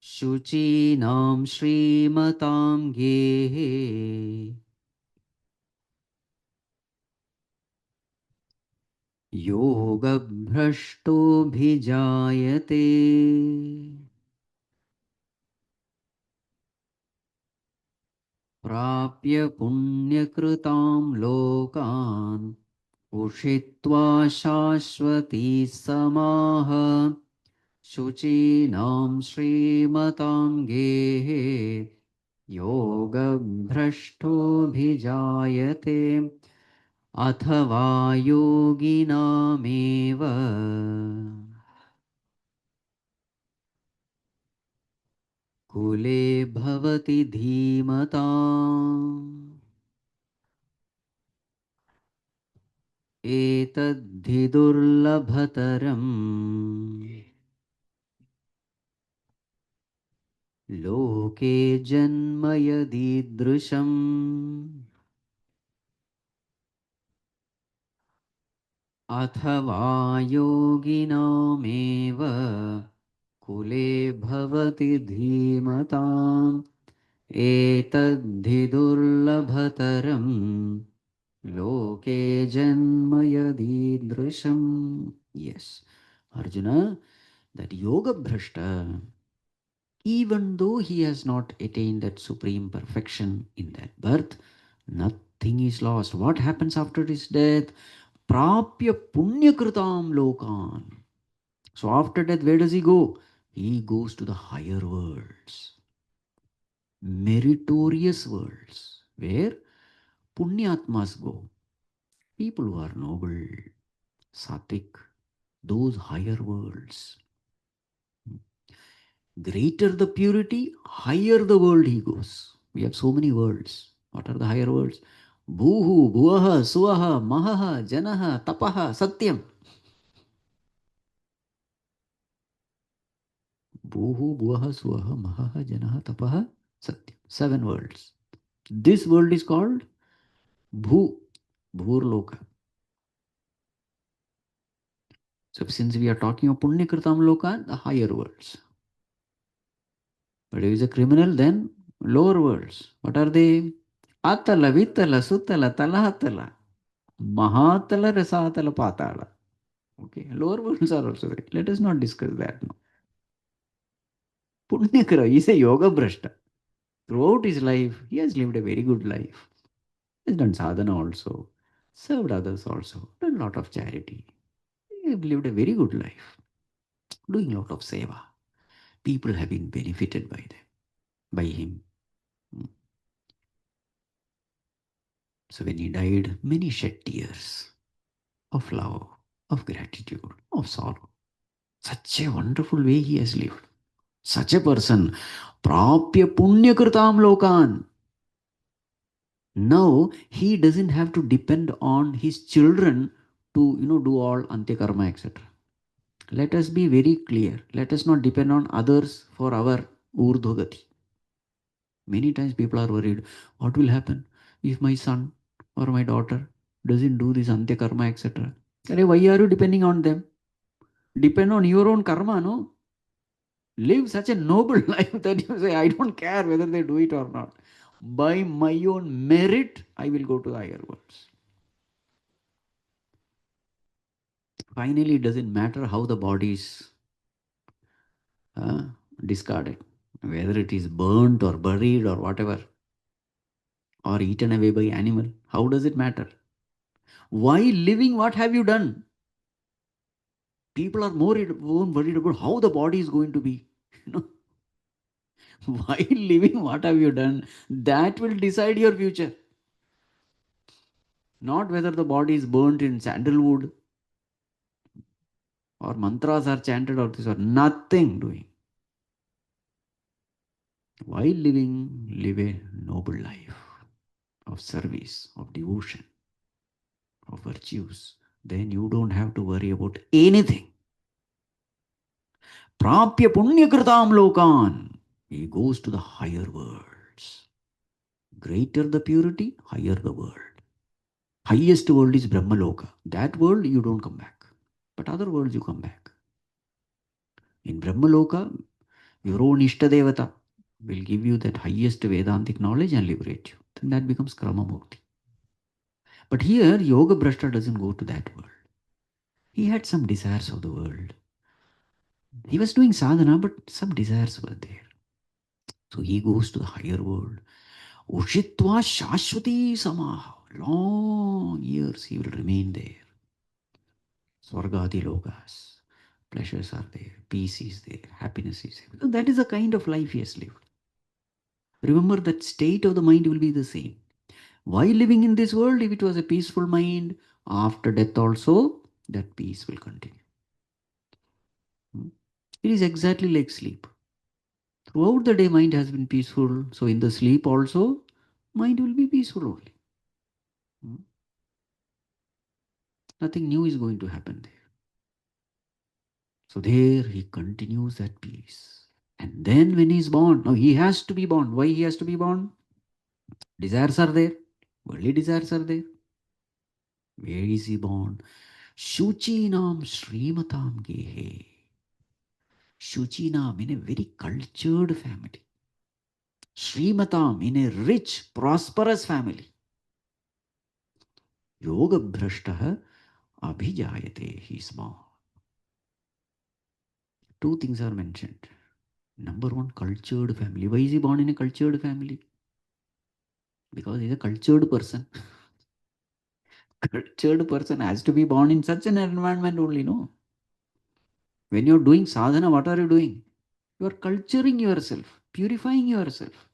शुचीनां श्रीमतां गेः योगभ्रष्टोऽभिजायते. प्राप्य पुण्यकृतां लोकान् उषित्वा शाश्वती समाः शुचीनां श्रीमतां गेः योगभ्रष्टोऽभिजायते अथवा योगिनामेव कुले भवति धीमताम्. एतद्धि दुर्लभतरम् लोके जन्म यदीदृशम् अथवा योगिनामेव कुले भवति धीमताम् एतद्धि दुर्लभतरम् लोके जन्म yadidrisham. Yes, Arjuna, that yoga bhrashta, even though he has not attained that supreme perfection in that birth, nothing is lost. What happens after his death? Prapya punyakritam lokan. So after death, where does he go? He goes to the higher worlds, meritorious worlds, where punyatmas go. People who are noble, sattvic, those higher worlds. Greater the purity, higher the world he goes. We have so many worlds. What are the higher worlds? Bhuhu, Bhuaha, Suaha, Mahaha, Janaha, Tapaha, Satyam. Bhuhu, Bhuaha, Suaha, Mahaha, Janaha, Tapaha, Satyam. 7 worlds. This world is called Bhu, Bhurloka. So since we are talking of Punyakritam Loka, the higher worlds. But if he is a criminal, then lower worlds. What are they? Atala, Vitala, Sutala, Talahatala, Mahatala, Rasatala, Patala. Okay, lower worlds are also there. Let us not discuss that now. Punyakara is a yoga brashta. Throughout his life, he has lived a very good life. He has done sadhana also, served others also, done a lot of charity. He has lived a very good life, doing a lot of seva. People have been benefited by them, by him. Hmm. So when he died, many shed tears of love, of gratitude, of sorrow. Such a wonderful way he has lived. Such a person, prapya punyakritam lokan. Now he doesn't have to depend on his children to do all antyakarma, etc. Let us be very clear. Let us not depend on others for our urdhogati. Many times people are worried, what will happen if my son or my daughter doesn't do this antyakarma, etc. Why are you depending on them? Depend on your own karma, no? Live such a noble life that you say, I don't care whether they do it or not. By my own merit, I will go to the higher worlds. Finally, it doesn't matter how the body is uh, discarded, whether it is burnt or buried or whatever, or eaten away by animal. How does it matter? While living, what have you done? People are more worried about how the body is going to be. You know, while living, what have you done? That will decide your future. Not whether the body is burnt in sandalwood or mantras are chanted or this or nothing doing. While living, live a noble life of service, of devotion, of virtues. Then you don't have to worry about anything. Prapya punyakritam lokan. He goes to the higher worlds. Greater the purity, higher the world. Highest world is Brahmaloka. That world you don't come back. But other worlds you come back. In Brahmaloka, your own Ishtadevata will give you that highest Vedantic knowledge and liberate you. Then that becomes Krama Mukti. But here, Yoga Brashta doesn't go to that world. He had some desires of the world. He was doing sadhana, but some desires were there. So he goes to the higher world. Ushitva Shashwati Samaha. Long years he will remain there. Swargadi Lokas. Pleasures are there. Peace is there. Happiness is there. So that is the kind of life he has lived. Remember that state of the mind will be the same. While living in this world, if it was a peaceful mind, after death also, that peace will continue. It is exactly like sleep. Throughout the day, mind has been peaceful. So in the sleep also, mind will be peaceful only. Nothing new is going to happen there. So there he continues that peace. And then when he's born, now he has to be born. Why he has to be born? Desires are there. Worldly desires are there. Where is he born? Shuchinam Srimatam Gehe. Shuchinam in a very cultured family. Srimatam in a rich, prosperous family. Yoga Bhrashtaha Abhijayate. He is born. Two things are mentioned. Number one, cultured family. Why is he born in a cultured family? Because he's a cultured person. Cultured person has to be born in such an environment only, no? When you're doing sadhana, what are you doing? You are culturing yourself, purifying yourself,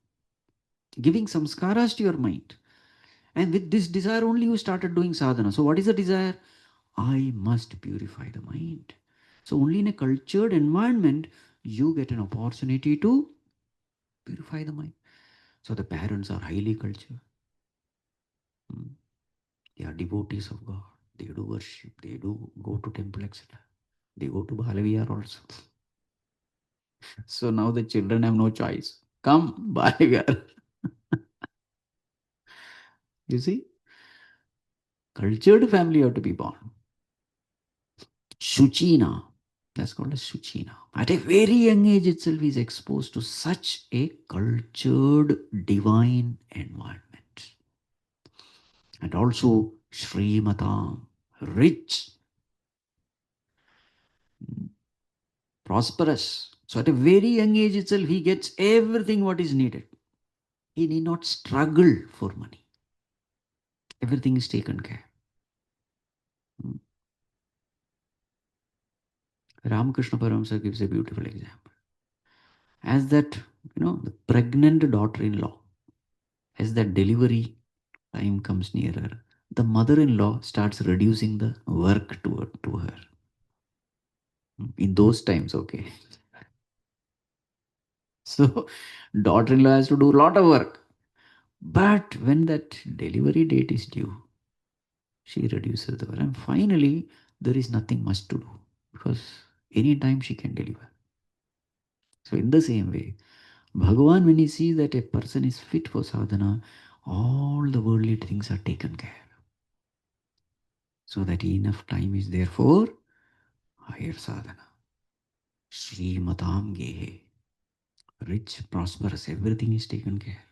giving samskaras to your mind. And with this desire only you started doing sadhana. So what is the desire? I must purify the mind. So only in a cultured environment you get an opportunity to purify the mind. So the parents are highly cultured. Hmm. They are devotees of God. They do worship. They do go to temple, etc. They go to Balaviyar also. So now the children have no choice. Come, Balaviyar. You see, cultured family have to be born. Shuchina. That's called as Shuchina. At a very young age itself, he is exposed to such a cultured divine environment. And also Srimatam, rich, prosperous. So at a very young age itself, he gets everything what is needed. He need not struggle for money. Everything is taken care. Hmm. Ramakrishna Paramsa gives a beautiful example. As that, the pregnant daughter-in-law, as that delivery time comes nearer, the mother-in-law starts reducing the work to her. In those times, okay. So, daughter-in-law has to do a lot of work. But when that delivery date is due, she reduces the work. And finally, there is nothing much to do because anytime she can deliver. So, in the same way, Bhagavan, when he sees that a person is fit for sadhana, all the worldly things are taken care. So that enough time is there for higher sadhana. Srimatam Gehe. Rich, prosperous, everything is taken care.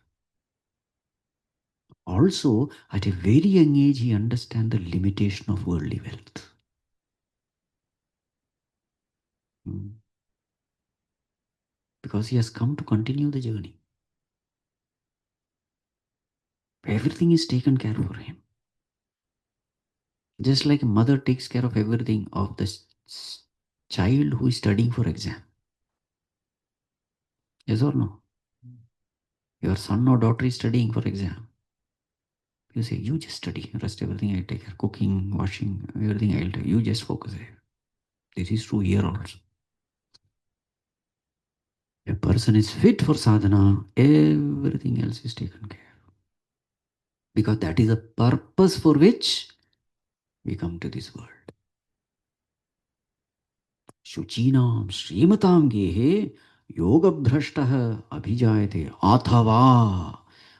Also, at a very young age, he understands the limitation of worldly wealth. Hmm. Because he has come to continue the journey. Everything is taken care for him. Just like a mother takes care of everything of the child who is studying for exam. Yes or no? Your son or daughter is studying for exam. You say, you just study. Rest everything I take care. Cooking, washing, everything I'll do. You just focus there. This is true here also. A person is fit for sadhana, everything else is taken care. Because that is the purpose for which we come to this world. Shuchinam Srimatam Gehe Yoga Bhrashtaha Abhijayate Athava.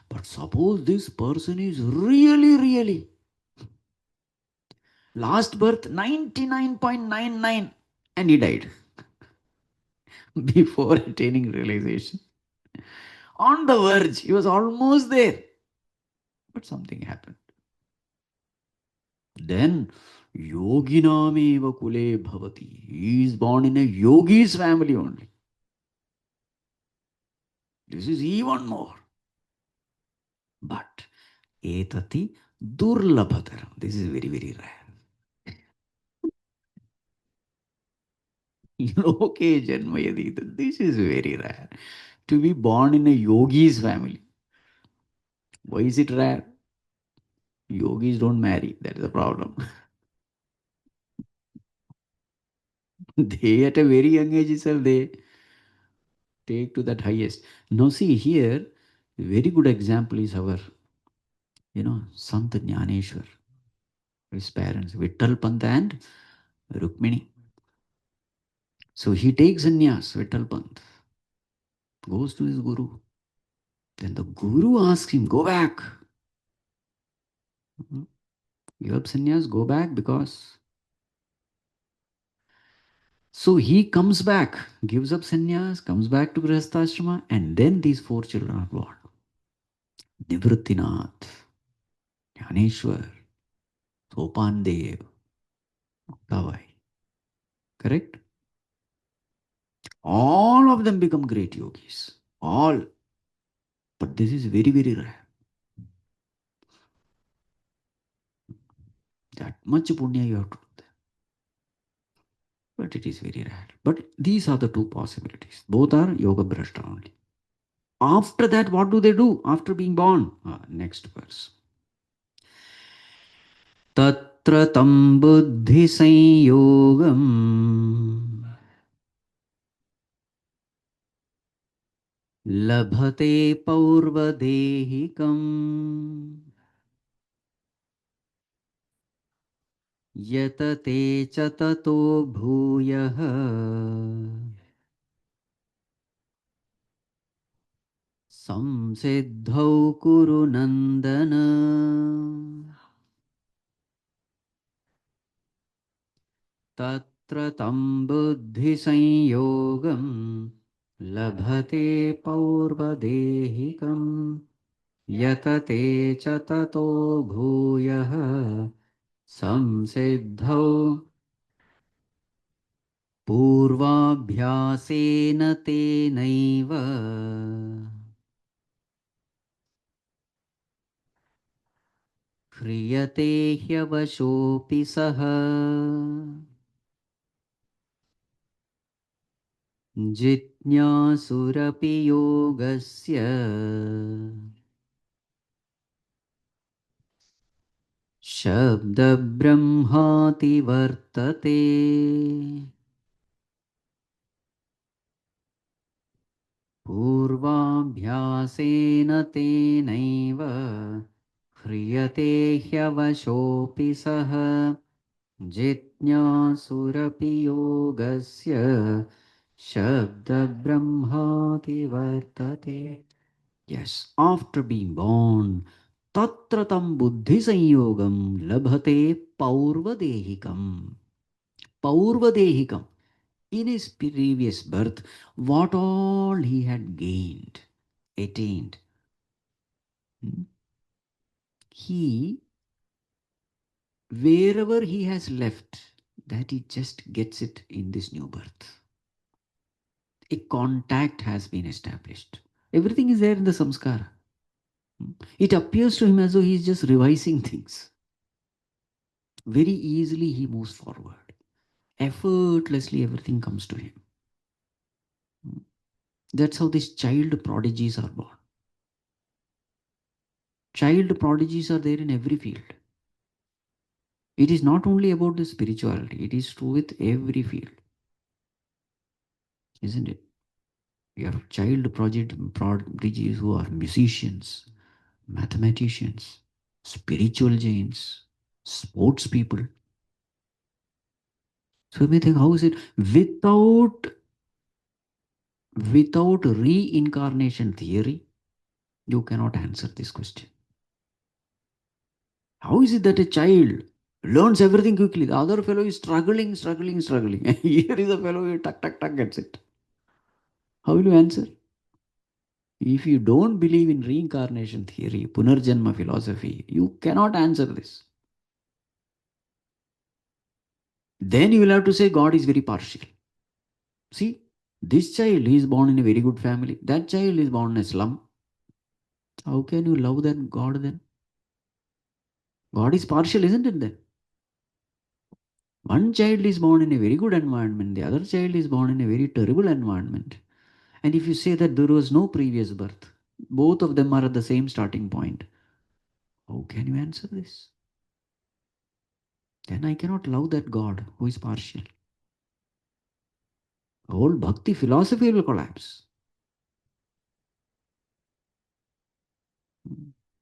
But suppose this person is really last birth 99.99 and he died before attaining realization. On the verge, he was almost there. But something happened. Then Yoginameva Kule Bhavati. He is born in a yogi's family only. This is even more. But Etati Durlabhataram. This is very rare. Loke Janmayadita. This is very rare. To be born in a yogi's family. Why is it rare? Yogis don't marry. That is the problem. They at a very young age itself, they take to that highest. Now see here, very good example is our, Sant Jnaneshwar. his parents, Vittal Pant and Rukmini. So he takes sannyas, Vittal Pant, goes to his guru. Then the guru asks him, go back. Mhm. You have sannyas, go back because. So he comes back, gives up sannyas, comes back to Grihastha and then these four children are born. Nivrittinath, Jnaneshwar, Sopandev, Muktabai. Correct? All of them become great yogis. All. But this is very, very rare. That much punya you have to do that. But it is very rare. But these are the two possibilities. Both are yoga brashta only. After that, what do they do after being born? Next verse. Tatra tam buddhi sanyogam labhate paurvadehikam yatate cha tato bhuyah samsiddhau kuru nandana. Tatra tam buddhi sanyogam labhate paurvadehikam yatate cha tato bhuyah samsiddhau purvabhyasena tenaiva ह्रियते ह्यवशोऽपि सः जिज्ञासुरपि योगस्य शब्दब्रह्माति वर्तते. पूर्वाभ्यासेन तेनैव ह्रियते ह्यवशोऽपि सः जिज्ञासुरपि योगस्य शब्दब्रह्माति वर्तते. Yes, after being born, tatra tam buddhi sanyogam labhate paurvadehikam. Paurvadehikam. In his previous birth, what all he had gained, attained, hmm, he, wherever he has left, that he just gets it in this new birth. A contact has been established. Everything is there in the samskara. It appears to him as though he is just revising things. Very easily he moves forward. Effortlessly everything comes to him. That's how these child prodigies are born. Child prodigies are there in every field. It is not only about the spirituality, it is true with every field. Isn't it? You have child prodigies who are musicians, mathematicians, spiritual giants, sports people. So you may think, how is it without reincarnation theory, you cannot answer this question. How is it that a child learns everything quickly? The other fellow is struggling. Here is a fellow who tuck gets it. How will you answer? If you don't believe in reincarnation theory, Punarjanma philosophy, you cannot answer this. Then you will have to say God is very partial. See, this child is born in a very good family. That child is born in a slum. How can you love that God then? God is partial, isn't it then? One child is born in a very good environment, the other child is born in a very terrible environment. And if you say that there was no previous birth, both of them are at the same starting point, how can you answer this? Then I cannot love that God who is partial. The whole bhakti philosophy will collapse.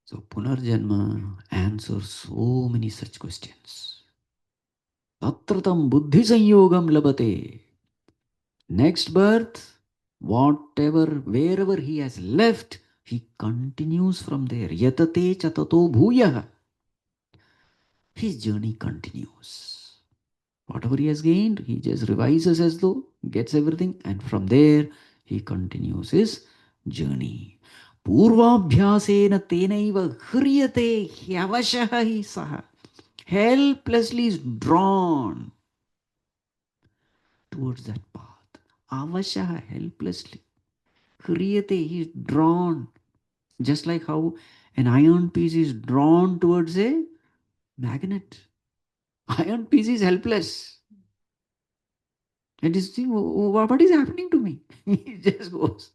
So Punarjanma answers so many such questions. Tatratam buddhi sanyogam labate. Next birth, whatever, wherever he has left, he continues from there. Yatate chatato bhuyah. His journey continues. Whatever he has gained, he just revises as though, gets everything, and from there he continues his journey. Purvabhyasena tenaiva hriyate hyavashaha saha. Helplessly is drawn towards that path. Avashaha, helplessly. Hriyate, he is drawn. Just like how an iron piece is drawn towards a magnet. Iron piece is helpless. And this thing, what is happening to me? He just goes.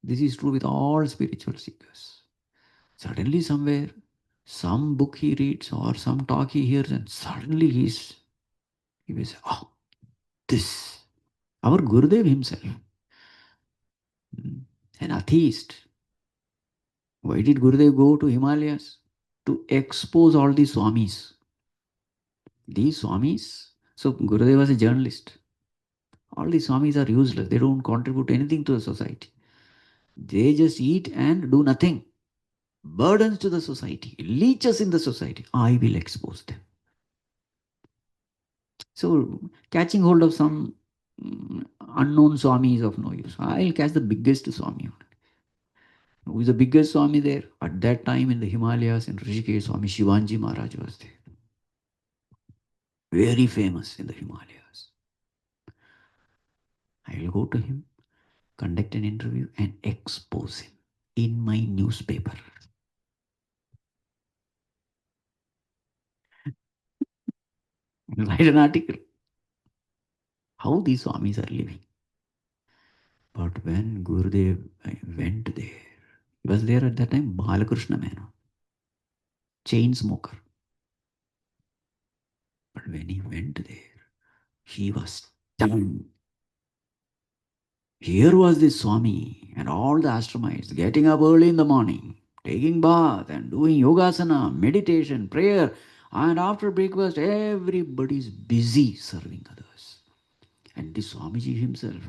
This is true with all spiritual seekers. Suddenly, somewhere, some book he reads or some talk he hears, and suddenly he will say, oh, this. Our Gurudev himself, an atheist. Why did Gurudev go to Himalayas? To expose all these Swamis. These Swamis, so Gurudev was a journalist. All these Swamis are useless. They don't contribute anything to the society. They just eat and do nothing. Burdens to the society, leeches in the society. I will expose them. So, catching hold of some unknown Swami is of no use. I'll catch the biggest Swami. Who is the biggest Swami there? At that time in the Himalayas, in Rishikesh, Swami Shivanji Maharaj was there. Very famous in the Himalayas. I will go to him, conduct an interview, and expose him in my newspaper. Write an article. How these Swamis are living. But when Gurudev went there, he was there at that time, Balakrishna Menon, chain smoker. But when he went there, he was stunned. Here was this Swami and all the ashramites getting up early in the morning, taking bath and doing yogasana, meditation, prayer. And after breakfast, everybody is busy serving others. And this Swamiji himself,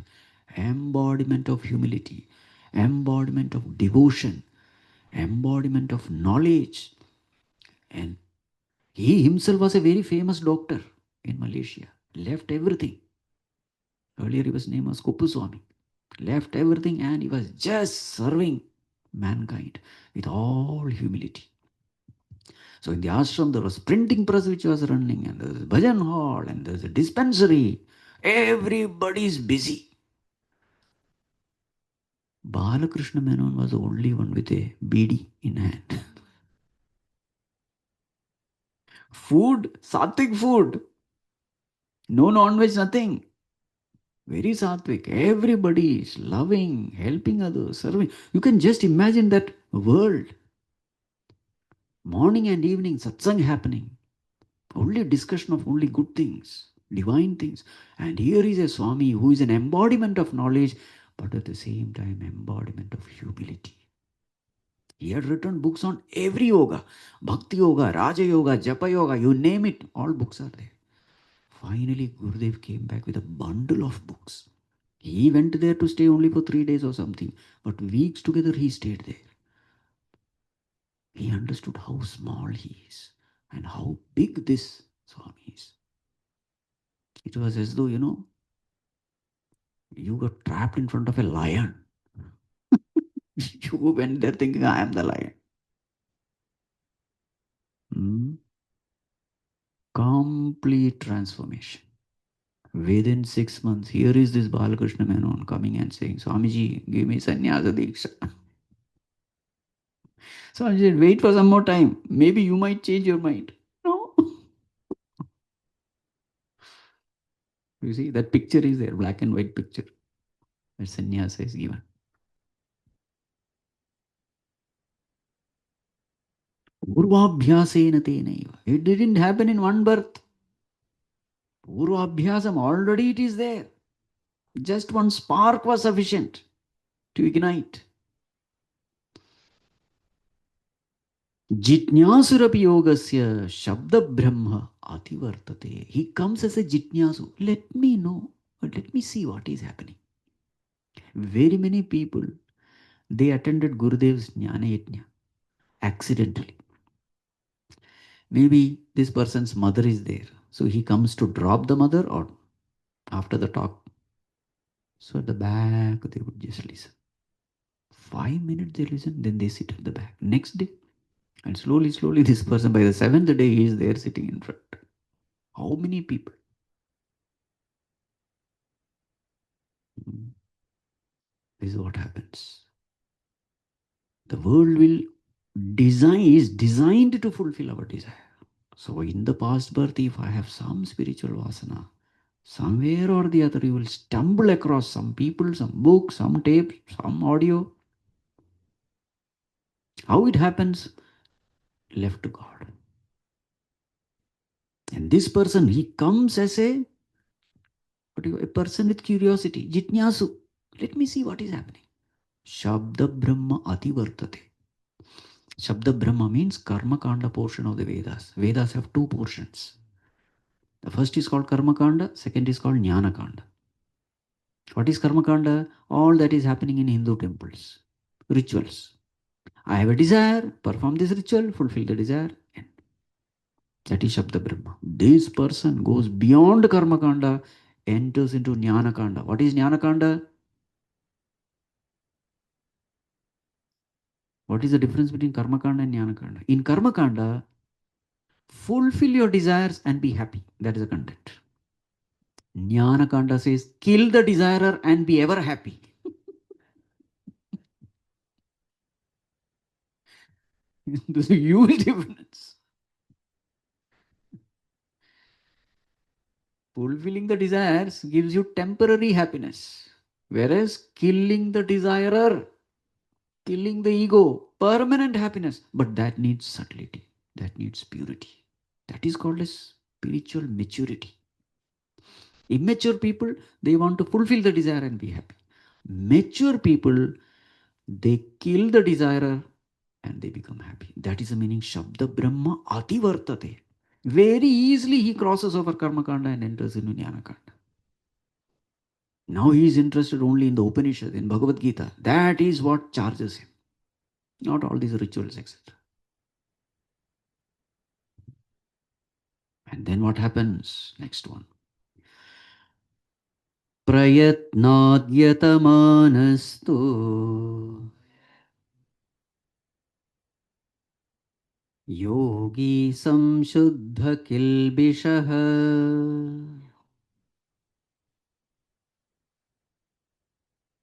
embodiment of humility, embodiment of devotion, embodiment of knowledge. And he himself was a very famous doctor in Malaysia. Left everything. Earlier his name was Kupu Swami. Left everything and he was just serving mankind with all humility. So in the ashram there was printing press which was running, and there was a bhajan hall, and there's a dispensary. Everybody is busy. Balakrishna Menon was the only one with a beedi in hand. Food, sattvic food. No non-veg, nothing. Very sattvic. Everybody is loving, helping others, serving. You can just imagine that world. Morning and evening, satsang happening. Only discussion of only good things, divine things. And here is a Swami who is an embodiment of knowledge, but at the same time, embodiment of humility. He had written books on every yoga, Bhakti Yoga, Raja Yoga, Japa Yoga, you name it, all books are there. Finally, Gurudev came back with a bundle of books. He went there to stay only for 3 days or something, but weeks together he stayed there. He understood how small he is and how big this Swami is. It was as though, you got trapped in front of a lion. You went there thinking, I am the lion. Complete transformation. Within 6 months, here is this Balakrishna Menon coming and saying, Swamiji, give me sannyasa diksha. Swamiji said, wait for some more time. Maybe you might change your mind. No. You see, that picture is there, black and white picture. That sannyasa is given. Purvabhyasena tenaiva. It didn't happen in one birth. Purvabhyasam, already it is there. Just one spark was sufficient to ignite. Jitnyasurapi yogasya shabda brahma ativartate. He comes as a jitnyasu. Let me know, but let me see what is happening. Very many people, they attended Gurudev's Jnana Yajna accidentally. Maybe this person's mother is there. So he comes to drop the mother or after the talk. So at the back, they would just listen. 5 minutes they listen, then they sit at the back. Next day, and slowly, slowly, this person by the seventh day he is there sitting in front. How many people? Hmm. This is what happens. The world will design is designed to fulfill our desire. So in the past birth, if I have some spiritual vasana, somewhere or the other, you will stumble across some people, some book, some tape, some audio. How it happens? Left to God. And this person, he comes as a person with curiosity, jitnyasu. Let me see what is happening. Shabda Brahma Ativartate. Shabda Brahma means Karma Kanda portion of the Vedas. Vedas have two portions. The first is called Karma Kanda, second is called Jnana Kanda. What is Karma Kanda? All that is happening in Hindu temples, rituals. I have a desire, perform this ritual, fulfill the desire, and that is Shabda Brahma. This person goes beyond Karma Kanda, enters into Jnana Kanda. What is Jnana Kanda? What is the difference between Karma Kanda and Jnana Kanda? In Karma Kanda, fulfill your desires and be happy. That is the content. Jnana Kanda says, kill the desirer and be ever happy. There's a huge difference. Fulfilling the desires gives you temporary happiness, whereas killing the desirer, killing the ego, permanent happiness. But that needs subtlety, that needs purity. That is called as spiritual maturity. Immature people, they want to fulfill the desire and be happy. Mature people, they kill the desirer and they become happy. That is the meaning Shabda Brahma Ativartate. Very easily he crosses over Karma Kanda and enters into Jnana Kanda. Now he is interested only in the Upanishad, in Bhagavad Gita. That is what charges him, not all these rituals, etc. And then what happens? Next one. Prayatnadyatamaanastu yogi samshuddha kilbishah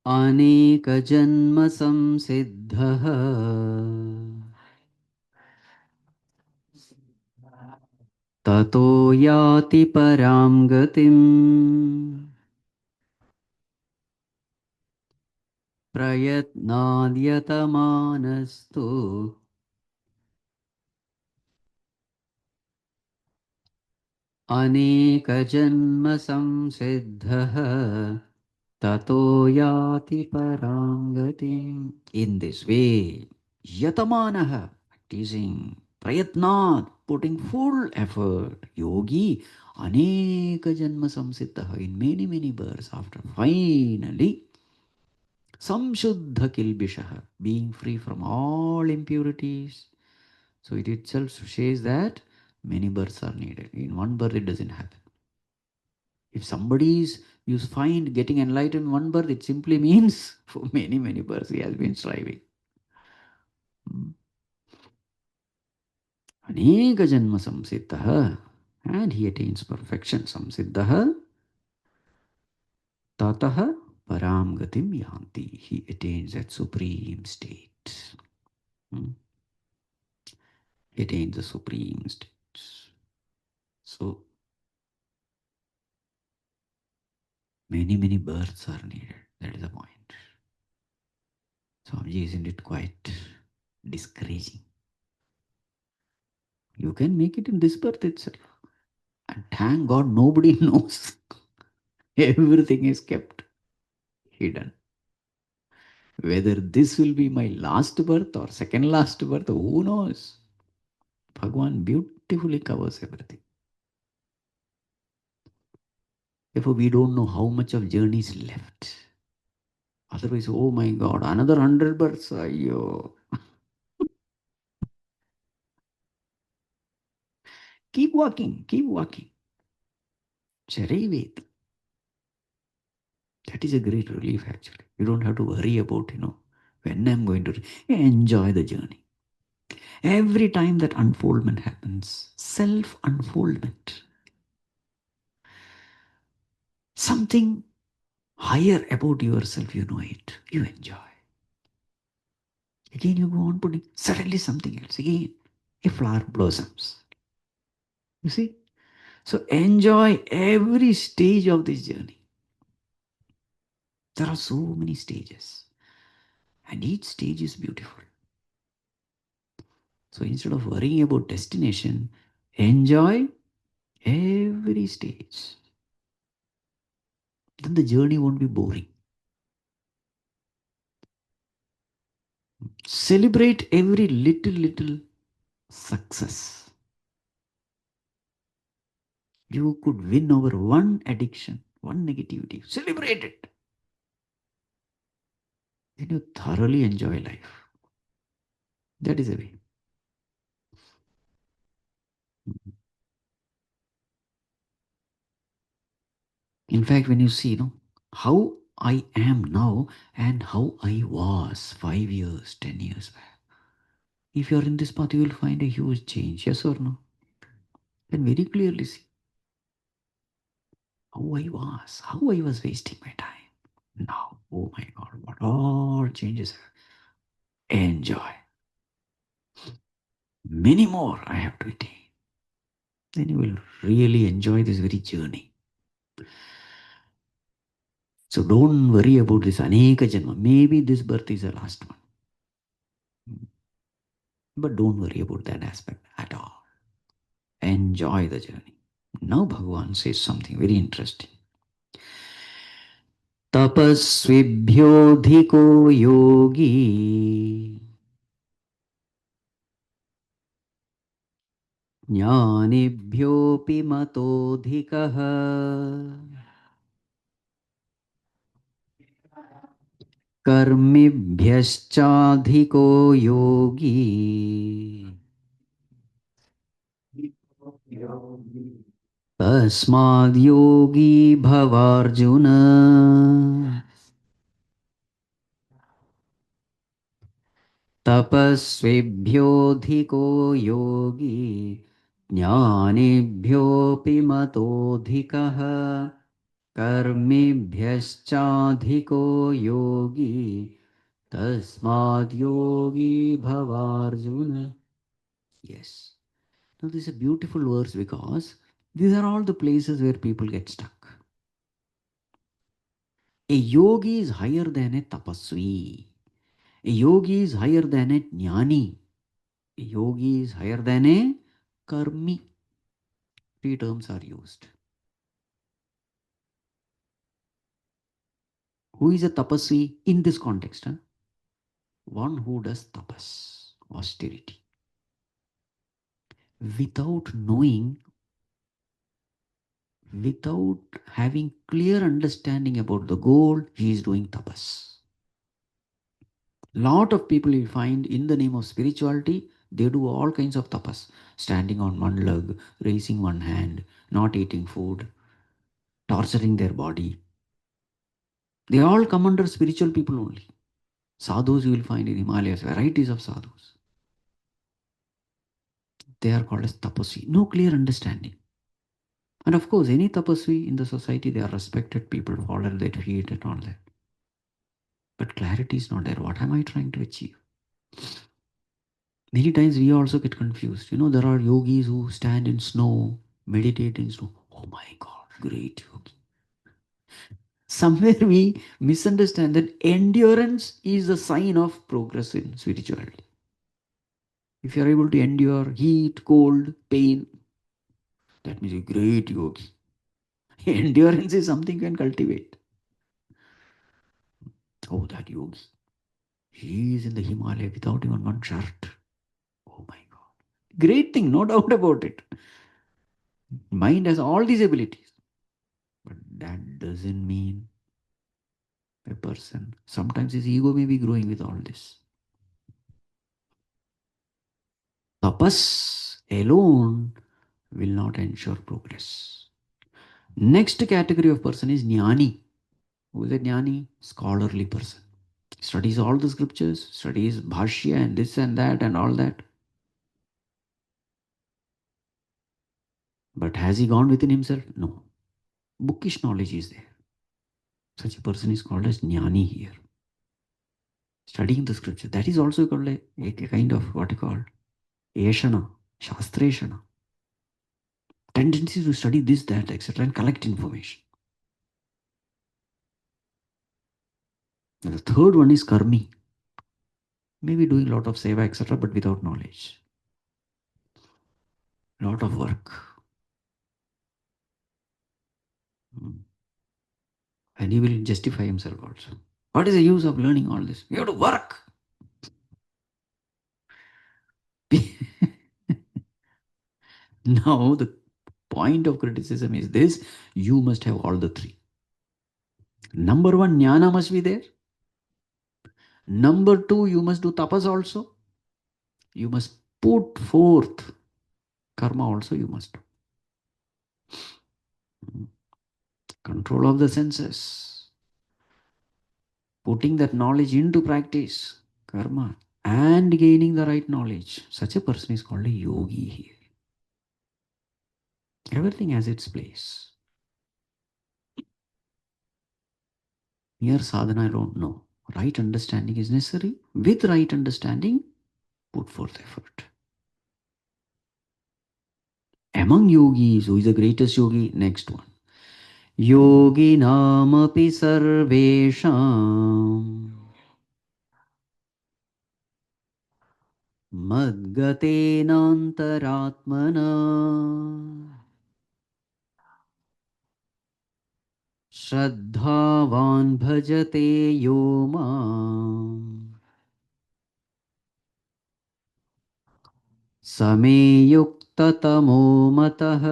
अनेकजन्म संसिद्धः ततो याति परां गतिम् प्रयत्नाद्यतमानस्तु अनेकजन्म संसिद्धः ततो याति परां गतिम्. In this way, yatamanah, practicing, prayatnat, putting full effort, yogi, aneka janma samsiddha, in many, many births after finally, samshuddha kilbishah, being free from all impurities. So it itself says that many births are needed. In one birth it doesn't happen. If somebody is you find getting enlightened in one birth, it simply means for many, many births he has been striving. Aneka janma samsiddha, and he attains perfection. Samsiddha tataha param gatim yanti. He attains that supreme state. Hmm. He attains the supreme state. So many, many births are needed. That is the point. Swamiji, isn't it quite discouraging? You can make it in this birth itself. And thank God nobody knows. Everything is kept hidden. Whether this will be my last birth or second last birth, who knows? Bhagavan beautifully covers everything. Therefore, we don't know how much of journey is left. Otherwise, oh my God, another 100 births. Ayyo. Keep walking, keep walking. Charivit. That is a great relief actually. You don't have to worry about, when I'm going to enjoy the journey. Every time that unfoldment happens, self unfoldment, something higher about yourself, you know it, you enjoy. Again, you go on putting, suddenly something else. Again, a flower blossoms. You see? So enjoy every stage of this journey. There are so many stages, and each stage is beautiful. So instead of worrying about destination, enjoy every stage. Then the journey won't be boring. Celebrate every little success. You could win over one addiction, one negativity. Celebrate it. Then you thoroughly enjoy life. That is the way. In fact, when you see, how I am now and how I was 5 years, 10 years back. If you are in this path, you will find a huge change. Yes or no? Then very clearly see how I was wasting my time. Now, oh my God, what all changes. Enjoy. Many more I have to attain. Then you will really enjoy this very journey. So don't worry about this aneka janma. Maybe this birth is the last one. But don't worry about that aspect at all. Enjoy the journey. Now Bhagavan says something very interesting. तपस्विभ्योऽधिको योगी ज्ञानिभ्योऽपि मतोऽधिकः कर्मिभ्यश्चाधिको योगी तस्माद्योगी भवार्जुन. तपस्विभ्योऽधिको योगी ज्ञानिभ्योऽपि मतोऽधिकः कर्मिभ्यश्चाधिको योगी तस्माद् योगी भवार्जुन. Yes. Now this is a beautiful verse because these are all the places where people get stuck. A yogi is higher than a tapasvi. A yogi is higher than a jnani. A yogi is higher than a karmi. Three terms are used. Who is a tapasvi in this context? One who does tapas, austerity, without knowing, without having clear understanding about the goal, he is doing tapas. Lot of people you find in the name of spirituality, they do all kinds of tapas. Standing on one leg, raising one hand, not eating food, torturing their body. They all come under spiritual people only. Sadhus you will find in Himalayas, varieties of sadhus. They are called as tapasvi. No clear understanding. And of course, any tapasvi in the society, they are respected people, follow their feet and all that. But clarity is not there. What am I trying to achieve? Many times we also get confused. There are yogis who stand in snow, meditate in snow. Oh my God, great yogi. Somewhere we misunderstand that endurance is a sign of progress in spirituality. If you are able to endure heat, cold, pain, that means a great yogi. Endurance is something you can cultivate. Oh, that yogi. He is in the Himalaya without even one shirt. Oh my God. Great thing, no doubt about it. Mind has all these abilities. But that doesn't mean a person. Sometimes his ego may be growing with all this. Tapas alone will not ensure progress. Next category of person is jnani. Who is a jnani? Scholarly person. Studies all the scriptures, studies bhashya and this and that and all that. But has he gone within himself? No. Bookish knowledge is there. Such a person is called as jnani here. Studying the scripture. That is also called a kind of what you call Yeshana, Shastreshana. Tendency to study this, that, etc. and collect information. And the third one is karmi. Maybe doing a lot of seva, etc., but without knowledge. Lot of work. And he will justify himself also. What is the use of learning all this? You have to work. Now, the point of criticism is this: you must have all the three. Number one, jnana must be there. Number two, you must do tapas also. You must put forth karma also, you must do. Control of the senses. Putting that knowledge into practice, karma, and gaining the right knowledge. Such a person is called a yogi here. Everything has its place. Mere sadhana, I don't know. Right understanding is necessary. With right understanding, put forth effort. Among yogis, who is the greatest yogi? Next one. Yogi namapi sarvesham madgatenantaratmana Shraddhavan bhajate yo mam same yuktatamo matah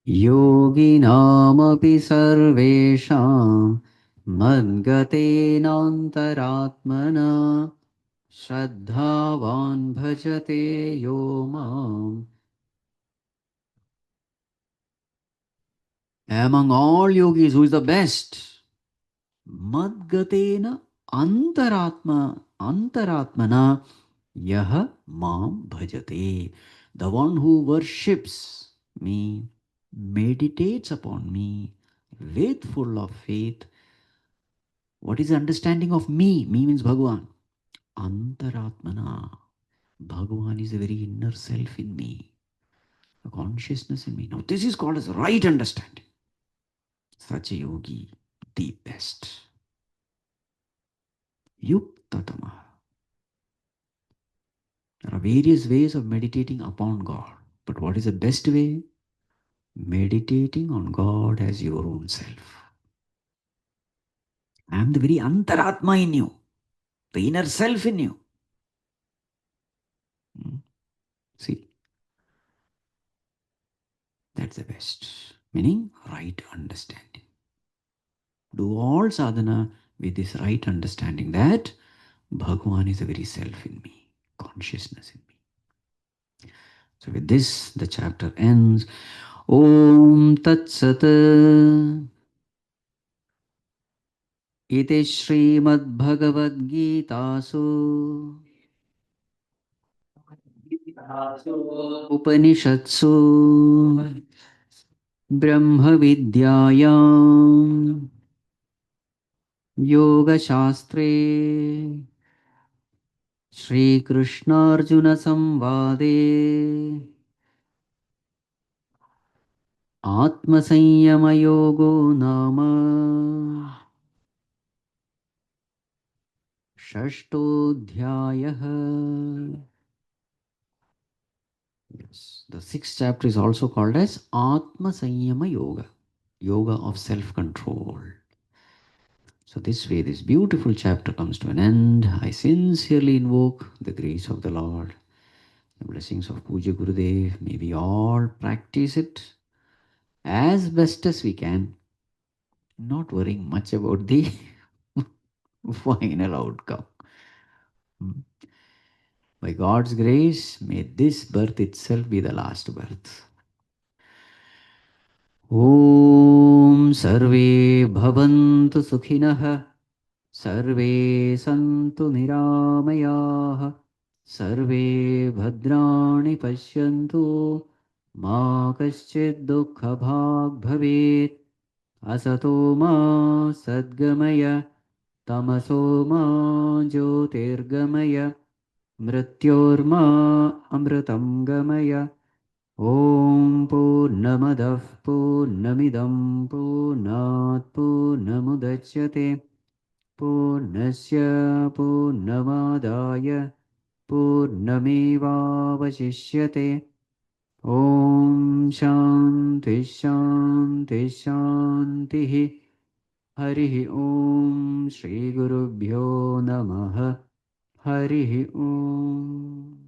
yoginamapi sarvesham madgatenantaratmana Shraddhavan bhajate yo mam. Among all yogis, who is the best? Madgatena antaratmana yaha mam bhajate. The one who worships me, meditates upon me, with full of faith. What is the understanding of me? Me means Bhagavan. Antaratmana. Bhagavan is a very inner self in me, a consciousness in me. Now, this is called as right understanding. Such a yogi, the best. Yuktatama. There are various ways of meditating upon God. But what is the best way? Meditating on God as your own self. I am the very antaratma in you, the inner self in you. See, that's the best. Meaning, right understanding. Do all sadhana with this right understanding that Bhagavan is the very self in me, consciousness in me. So with this, the chapter ends. Om Tat Sat. Iti Srimad Bhagavad Gitasu Upanishatsu Brahma Vidyayam Yoga Shastre Shri Krishna Arjuna Samvade Atma Sanyama Yogo Nama Shashtodhyayah. Yes, the sixth chapter is also called as Atma Sanyama Yoga, yoga of self control. So this way, this beautiful chapter comes to an end. I sincerely invoke the grace of the Lord, the blessings of Puja Gurudev. May we all practice it as best as we can, not worrying much about the final outcome. Hmm. By God's grace, may this birth itself be the last birth. ॐ सर्वे भवन्तु सुखिनः, सर्वे सन्तु निरामयाः, सर्वे भद्राणि पश्यन्तु, मा कश्चित् दुःखभाग् भवेत्। असतो मा सद्गमय, तमसो मा ज्योतिर्गमय, मृत्योर्मा अमृतं गमय। ॐ पूर्णमदः पूर्णमिदं पूर्णात् पूर्णमुदच्यते, पूर्णस्य पूर्णमादाय पूर्णमेवावशिष्यते। ॐ शान्ति शान्ति शान्तिः। हरिः ॐ श्रीगुरुभ्यो नमः। हरिः ॐ।